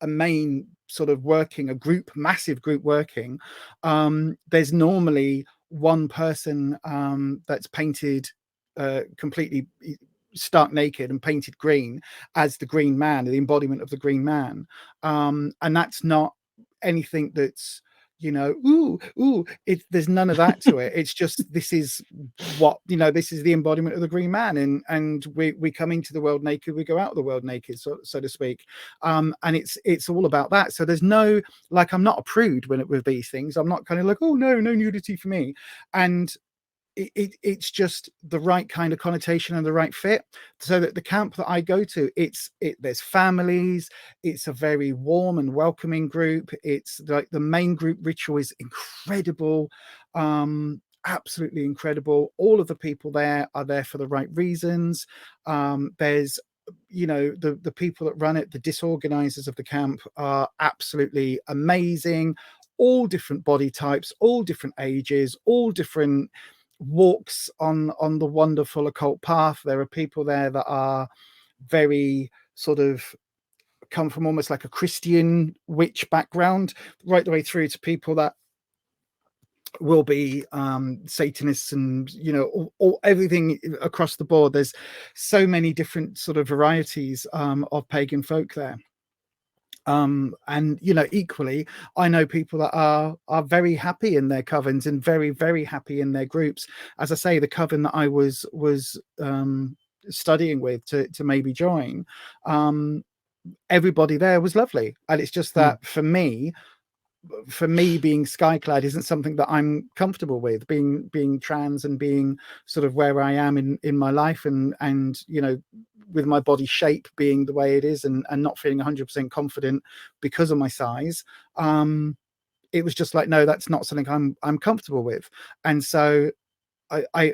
main sort of working, a group, massive group working. There's normally one person that's painted completely stark naked and painted green as the Green Man, the embodiment of the Green Man. And that's not anything that's, there's none of that to it. It's just, this is what, this is the embodiment of the Green Man, and we come into the world naked, we go out of the world naked, so to speak. And it's all about that. So there's no, like, I'm not a prude with these things. I'm not kind of like, oh no nudity for me. And it's just the right kind of connotation and the right fit, so that the camp that I go to, there's families, it's a very warm and welcoming group. It's like the main group ritual is incredible, absolutely incredible. All of the people there are there for the right reasons. There's the people that run it, the disorganizers of the camp, are absolutely amazing. All different body types, all different ages, all different walks on the wonderful occult path. There are people there that are very sort of come from almost like a Christian witch background, right the way through to people that will be Satanists, and all everything across the board. There's so many different sort of varieties of pagan folk there. And equally, I know people that are very happy in their covens and very, very happy in their groups. As I say, the coven that I was studying with to maybe join, everybody there was lovely. And it's just that for me, being skyclad isn't something that I'm comfortable with. Being trans and being sort of where I am in my life, and with my body shape being the way it is, and not feeling 100% confident because of my size, it was just like, no, that's not something I'm comfortable with. And so I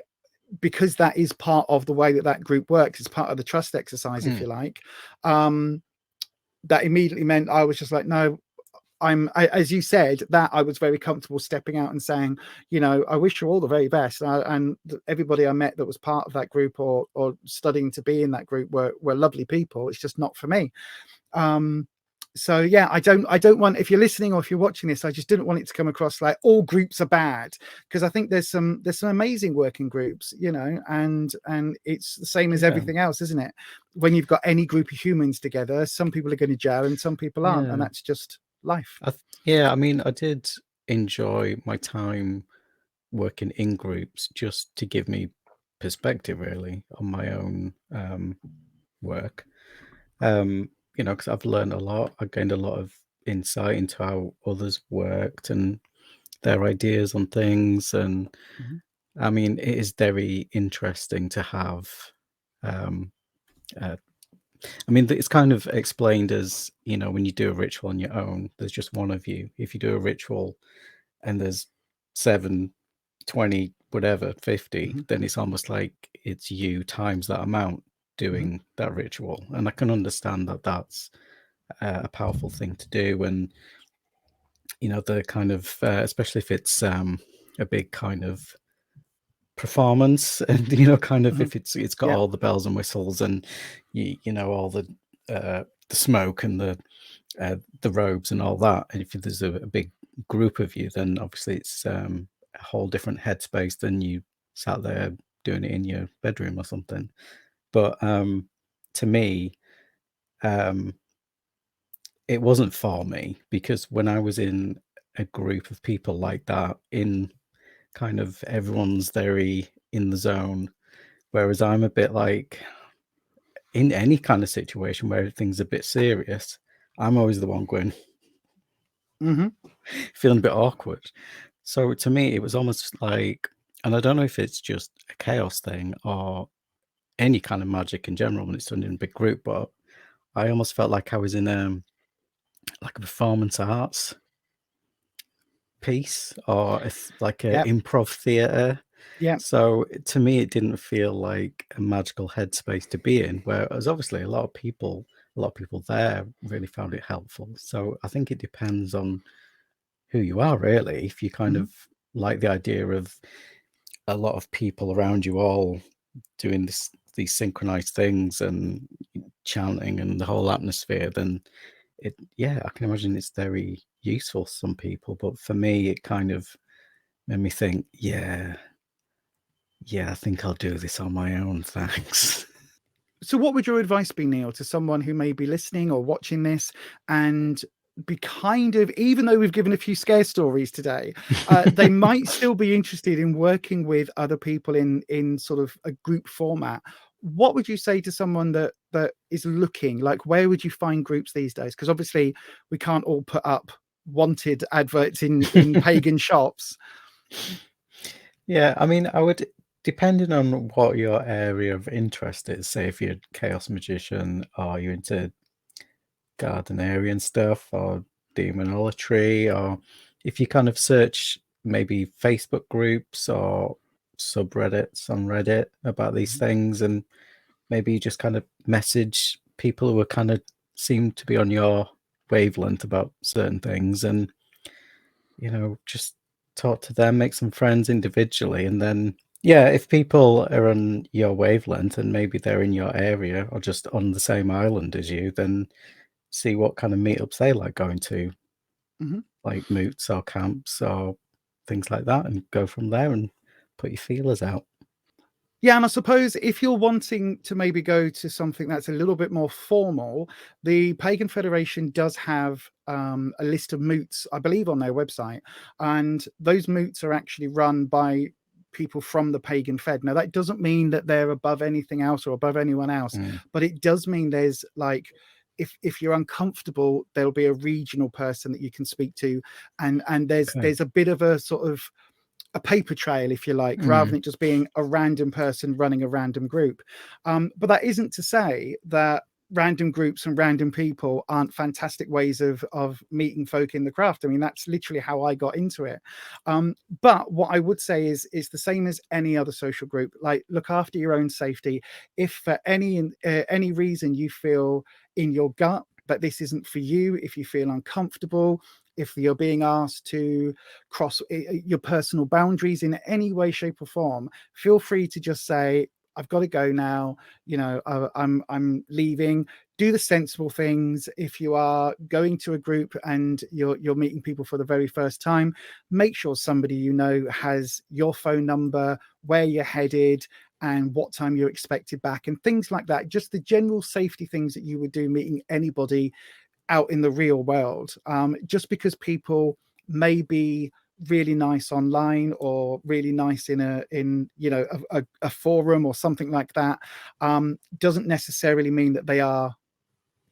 because that is part of the way that group works, it's part of the trust exercise, if you like. that immediately meant I was just like, no, as you said, that I was very comfortable stepping out and saying, you know, I wish you all the very best. And everybody I met that was part of that group or studying to be in that group were lovely people. It's just not for me. So yeah, I don't want, if you're listening or if you're watching this, I just didn't want it to come across like all groups are bad, because I think there's some amazing working groups, you know, and it's the same as everything else, isn't it? When you've got any group of humans together, some people are going to gel and some people aren't, and that's just life. I mean, I did enjoy my time working in groups just to give me perspective really on my own work. You know, because I've learned a lot. I gained a lot of insight into how others worked and their ideas on things. And I mean, it is very interesting to have. I mean, it's kind of explained as, you know, when you do a ritual on your own, there's just one of you. If you do a ritual and there's 7, 20, whatever, 50, then it's almost like it's you times that amount doing that ritual. And I can understand that that's a powerful thing to do. And, you know, the kind of, especially if it's a big kind of performance, and, you know, kind of if it's got all the bells and whistles and, you know, all the smoke and the robes and all that. And if there's a big group of you, then obviously it's a whole different headspace than you sat there doing it in your bedroom or something. But to me, it wasn't for me, because when I was in a group of people like that, in kind of everyone's very in the zone, whereas I'm a bit like, in any kind of situation where things are a bit serious, I'm always the one going, feeling a bit awkward. So to me, it was almost like, and I don't know if it's just a chaos thing or any kind of magic in general when it's done in a big group, but I almost felt like I was in like a performance arts piece, or like an improv theatre. Yeah. So to me, it didn't feel like a magical headspace to be in, whereas obviously a lot of people there really found it helpful. So I think it depends on who you are, really. If you kind of like the idea of a lot of people around you all doing these synchronized things and chanting and the whole atmosphere, then I can imagine it's very useful for some people. But for me, it kind of made me think, yeah, I think I'll do this on my own, thanks. So what would your advice be, Neil, to someone who may be listening or watching this and be kind of, even though we've given a few scare stories today, they might still be interested in working with other people in sort of a group format? What would you say to someone that is looking, like, where would you find groups these days? Because obviously we can't all put up wanted adverts in pagan shops. Yeah, I mean, I would, depending on what your area of interest is, say if you're a chaos magician or you're into Gardenerian stuff or demonolatry, or if you kind of search maybe Facebook groups or subreddits on Reddit about these things, and maybe you just kind of message people who are kind of seem to be on your wavelength about certain things, and, you know, just talk to them, make some friends individually, and then if people are on your wavelength and maybe they're in your area or just on the same island as you, then see what kind of meetups they like going to, like moots or camps or things like that, and go from there and put your feelers out. Yeah, and I suppose if you're wanting to maybe go to something that's a little bit more formal, the Pagan Federation does have a list of moots, I believe, on their website, and those moots are actually run by people from the Pagan Fed. Now, that doesn't mean that they're above anything else or above anyone else, but it does mean there's like, if you're uncomfortable, there'll be a regional person that you can speak to, and there's a bit of a sort of a paper trail, if you like, rather than it just being a random person running a random group. But that isn't to say that random groups and random people aren't fantastic ways of meeting folk in the craft. I mean, that's literally how I got into it. But what I would say is the same as any other social group. Like, look after your own safety. If for any reason you feel in your gut that this isn't for you, if you feel uncomfortable, if you're being asked to cross your personal boundaries in any way, shape or form, feel free to just say, I've got to go now, you know, I'm leaving. Do the sensible things. If you are going to a group and you're meeting people for the very first time, make sure somebody you know has your phone number, where you're headed, and what time you're expected back, and things like that. Just the general safety things that you would do meeting anybody out in the real world. Just because people may be really nice online or really nice in you know a forum or something like that, doesn't necessarily mean that they are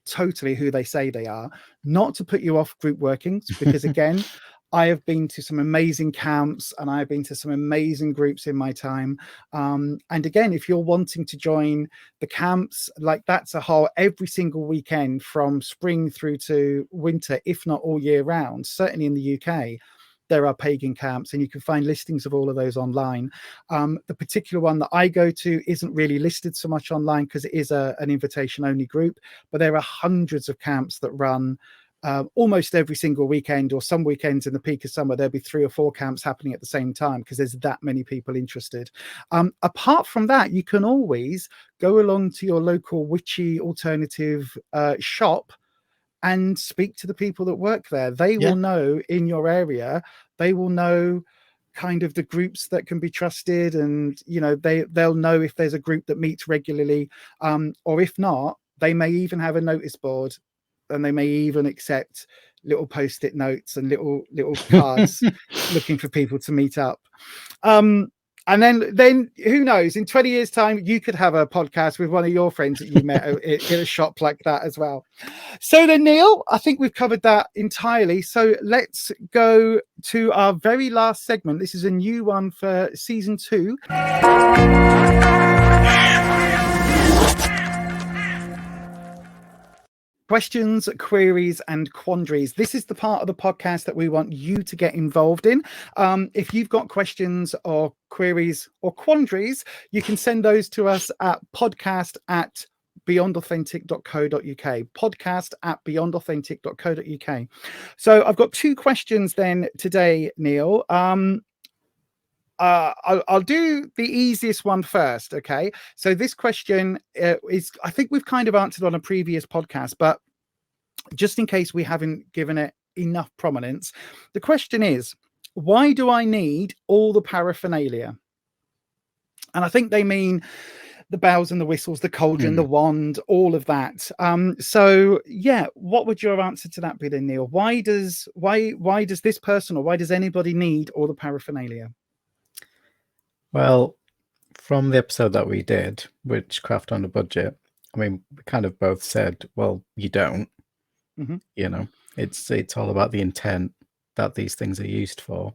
totally who they say they are. Not to put you off group workings, because again, I have been to some amazing camps and I've been to some amazing groups in my time. And again, if you're wanting to join the camps, like that's a whole every single weekend from spring through to winter, if not all year round, certainly in the UK, there are pagan camps, and you can find listings of all of those online. The particular one that I go to isn't really listed so much online because it is an invitation only group, but there are hundreds of camps that run almost every single weekend, or some weekends in the peak of summer, there'll be 3 or 4 camps happening at the same time because there's that many people interested. Apart from that, you can always go along to your local witchy alternative shop and speak to the people that work there. They will know in your area, they will know kind of the groups that can be trusted, and you know they'll know if there's a group that meets regularly, or if not, they may even have a notice board, and they may even accept little post-it notes and little cards looking for people to meet up. And then who knows, in 20 years time you could have a podcast with one of your friends that you met in a shop like that as well. So then, Neil, I think we've covered that entirely, so let's go to our very last segment. This is a new one for season 2. Questions, queries, and quandaries. This is the part of the podcast that we want you to get involved in. If you've got questions or queries or quandaries, you can send those to us at podcast@beyondauthentic.co.uk. podcast@beyondauthentic.co.uk. So I've got 2 questions then today, Neil. I'll do the easiest one first. Okay. So this question is, I think we've kind of answered on a previous podcast, but just in case we haven't given it enough prominence, the question is, why do I need all the paraphernalia? And I think they mean the bells and the whistles, the cauldron, the wand, all of that. So yeah, what would your answer to that be then, Neil? Why does this person, or why does anybody need all the paraphernalia? Well, from the episode that we did, Witchcraft on a Budget, I mean, we kind of both said, well, you don't. You know, it's all about the intent that these things are used for.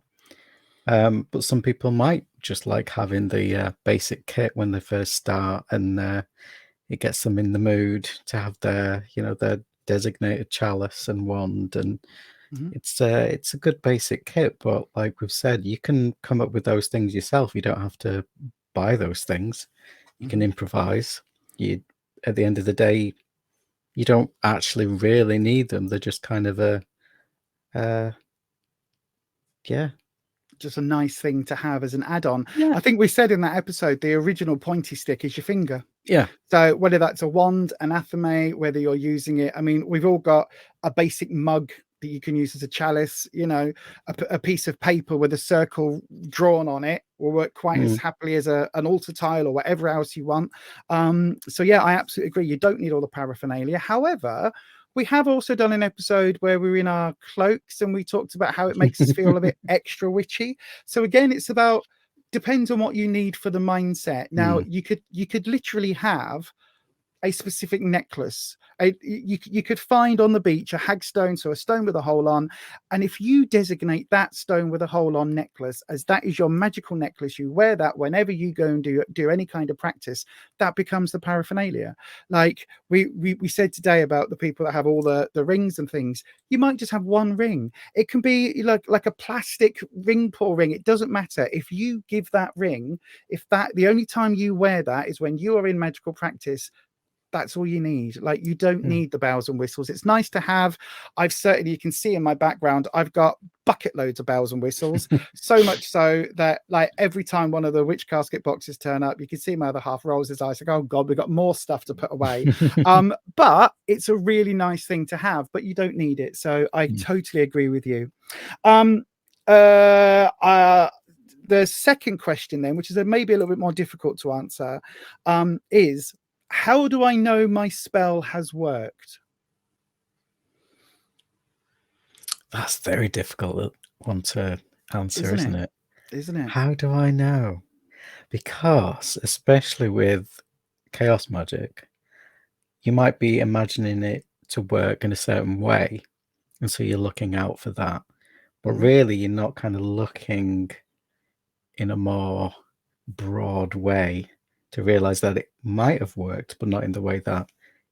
But some people might just like having the basic kit when they first start, and it gets them in the mood to have their, you know, their designated chalice and wand, and it's a good basic kit. But like we've said, you can come up with those things yourself. You don't have to buy those things. You can improvise. At the end of the day, you don't actually really need them. They're just kind of just a nice thing to have as an add-on. I think we said in that episode, the original pointy stick is your finger. So whether that's a wand, an athame, whether you're using it, I mean, we've all got a basic mug that you can use as a chalice, you know, a piece of paper with a circle drawn on it will work quite as happily as an altar tile or whatever else you want. So yeah, I absolutely agree. You don't need all the paraphernalia. However, we have also done an episode where we were in our cloaks and we talked about how it makes us feel a bit extra witchy. So again, it's about, depends on what you need for the mindset. Now, you could literally have a specific necklace. You could find on the beach a hagstone, so a stone with a hole on, and if you designate that stone with a hole on necklace as that is your magical necklace, you wear that whenever you go and do any kind of practice, that becomes the paraphernalia. Like we said today about the people that have all the rings and things. You might just have one ring. It can be like a plastic ring pull ring. It doesn't matter. If you give that ring, if that the only time you wear that is when you are in magical practice, that's all you need. Like, you don't need the bells and whistles. It's nice to have. I've certainly, you can see in my background, I've got bucket loads of bells and whistles. So much so that, like, every time one of the witch casket boxes turn up, you can see my other half rolls his eyes like, oh God, we've got more stuff to put away. But it's a really nice thing to have, but you don't need it. So I totally agree with you. The second question then, which is maybe a little bit more difficult to answer, is how do I know my spell has worked? That's a very difficult one to answer, isn't it? Isn't it? How do I know? Because especially with chaos magic, you might be imagining it to work in a certain way, and so you're looking out for that. But really, you're not kind of looking in a more broad way to realize that it might have worked, but not in the way that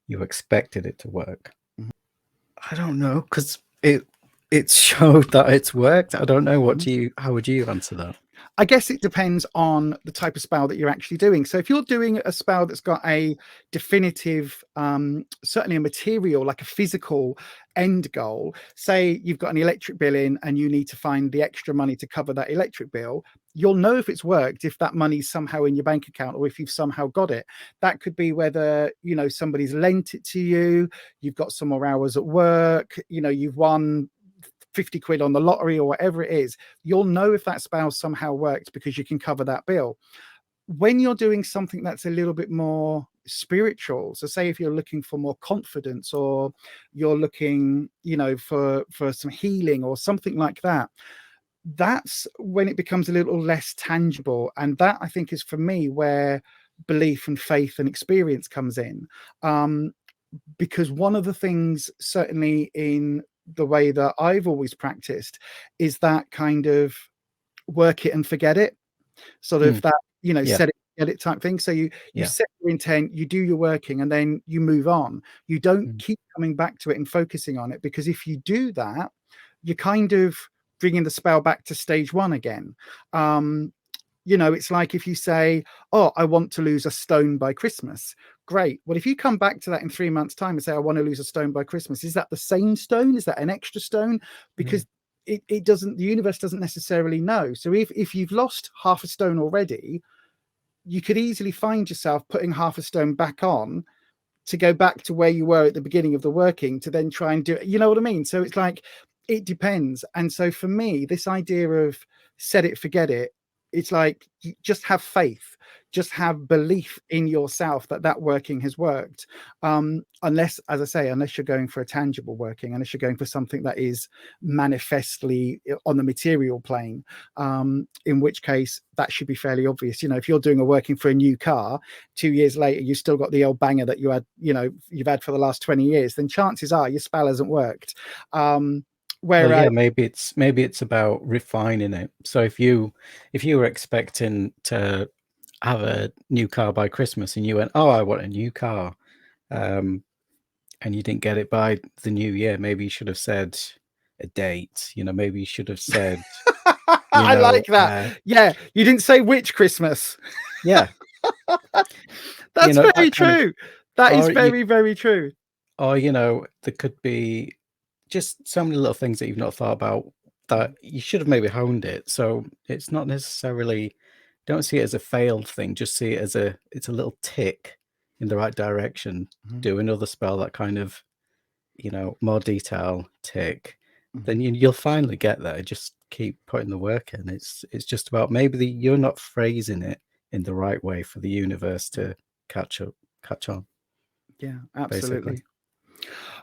you expected it to work. I don't know, because it showed that it's worked. I don't know. How would you answer that? I guess it depends on the type of spell that you're actually doing. So if you're doing a spell that's got a definitive, certainly a material, like a physical end goal, say you've got an electric bill in and you need to find the extra money to cover that electric bill, you'll know if it's worked if that money's somehow in your bank account or if you've somehow got it. That could be whether, you know, somebody's lent it to you, you've got some more hours at work, you know, you've won 50 quid on the lottery or whatever it is. You'll know if that spell somehow worked because you can cover that bill. When you're doing something that's a little bit more spiritual, so say if you're looking for more confidence or you're looking, you know, for some healing or something like that, that's when it becomes a little less tangible. And that, I think, is for me where belief and faith and experience comes in. Because one of the things, certainly in the way that I've always practiced, is that kind of work it and forget it, sort of that, you know, set it, forget it type thing. So you set your intent, you do your working, and then you move on. You don't keep coming back to it and focusing on it, because if you do that, you're kind of bringing the spell back to stage one again. You know, it's like if you say, oh, I want to lose a stone by Christmas. Great. Well, if you come back to that in 3 months' time and say, I want to lose a stone by Christmas, is that the same stone? Is that an extra stone? Because it doesn't, the universe doesn't necessarily know. So if you've lost half a stone already, you could easily find yourself putting half a stone back on to go back to where you were at the beginning of the working, to then try and do it. You know what I mean? So it's like, it depends. And so for me, this idea of set it, forget it, it's like, just have faith, just have belief in yourself that that working has worked. Unless, as I say, unless you're going for a tangible working, unless you're going for something that is manifestly on the material plane, in which case that should be fairly obvious. You know, if you're doing a working for a new car, 2 years later, you still got the old banger that you had, you know, you've had for the last 20 years, then chances are your spell hasn't worked. Well, yeah, maybe it's about refining it. So if you were expecting to have a new car by Christmas and you went, oh, I want a new car, and you didn't get it by the new year, maybe you should have said a date. You know, maybe you should have said. I like that. Yeah, you didn't say which Christmas. Yeah, that's very true. That is very, very true. Or, you know, there could be just so many little things that you've not thought about that you should have maybe honed it. So it's not necessarily, don't see it as a failed thing, just see it as it's a little tick in the right direction. Do another spell that kind of, you know, more detail tick, then you'll finally get there. Just keep putting the work in. It's just about maybe you're not phrasing it in the right way for the universe to catch on. Yeah, absolutely. Basically.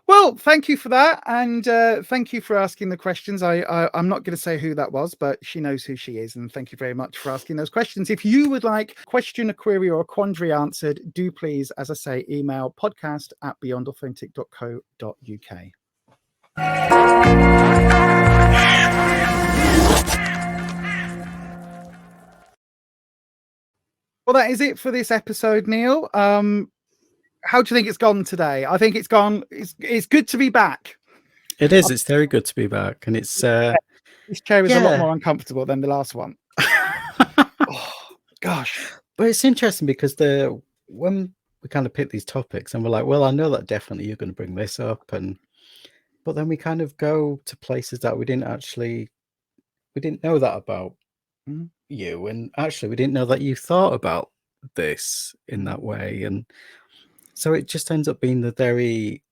Well, thank you for that, and thank you for asking the questions. I'm not going to say who that was, but she knows who she is, and thank you very much for asking those questions. If you would like a question, a query, or a quandary answered, do please, as I say, email podcast@beyondauthentic.co.uk. Well, that is it for this episode, Neil. How do you think it's gone today? I think it's gone. It's good to be back. It is. It's very good to be back, and it's this chair is a lot more uncomfortable than the last one. Oh, gosh, but it's interesting because when kind of pick these topics and we're like, well, I know that definitely you're going to bring this up, but then we kind of go to places that we didn't know that about you, and actually we didn't know that you thought about this in that way, and so it just ends up being the very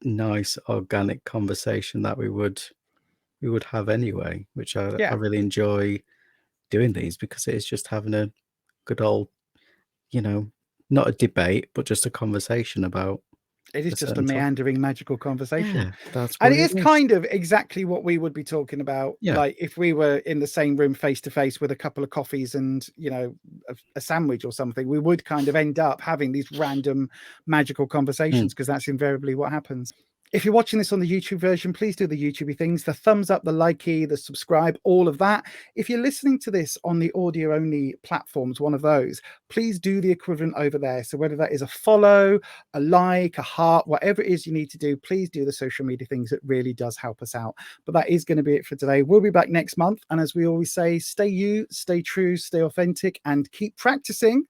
nice organic conversation that we would have anyway, which I really enjoy doing these, because it is just having a good old, not a debate, but just a conversation about. It is just a meandering magical conversation. Yeah, that's and what it is kind of exactly what we would be talking about. Yeah. Like if we were in the same room face to face with a couple of coffees and, a sandwich or something, we would kind of end up having these random magical conversations, because that's invariably what happens. If you're watching this on the YouTube version, please do the YouTubey things, the thumbs up, the likey, the subscribe, all of that. If you're listening to this on the audio only platforms, one of those, please do the equivalent over there. So whether that is a follow, a like, a heart, whatever it is you need to do, please do the social media things. It really does help us out. But that is going to be it for today. We'll be back next month. And as we always say, stay you, stay true, stay authentic, and keep practicing.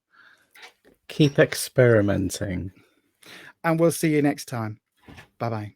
Keep experimenting. And we'll see you next time. Bye-bye.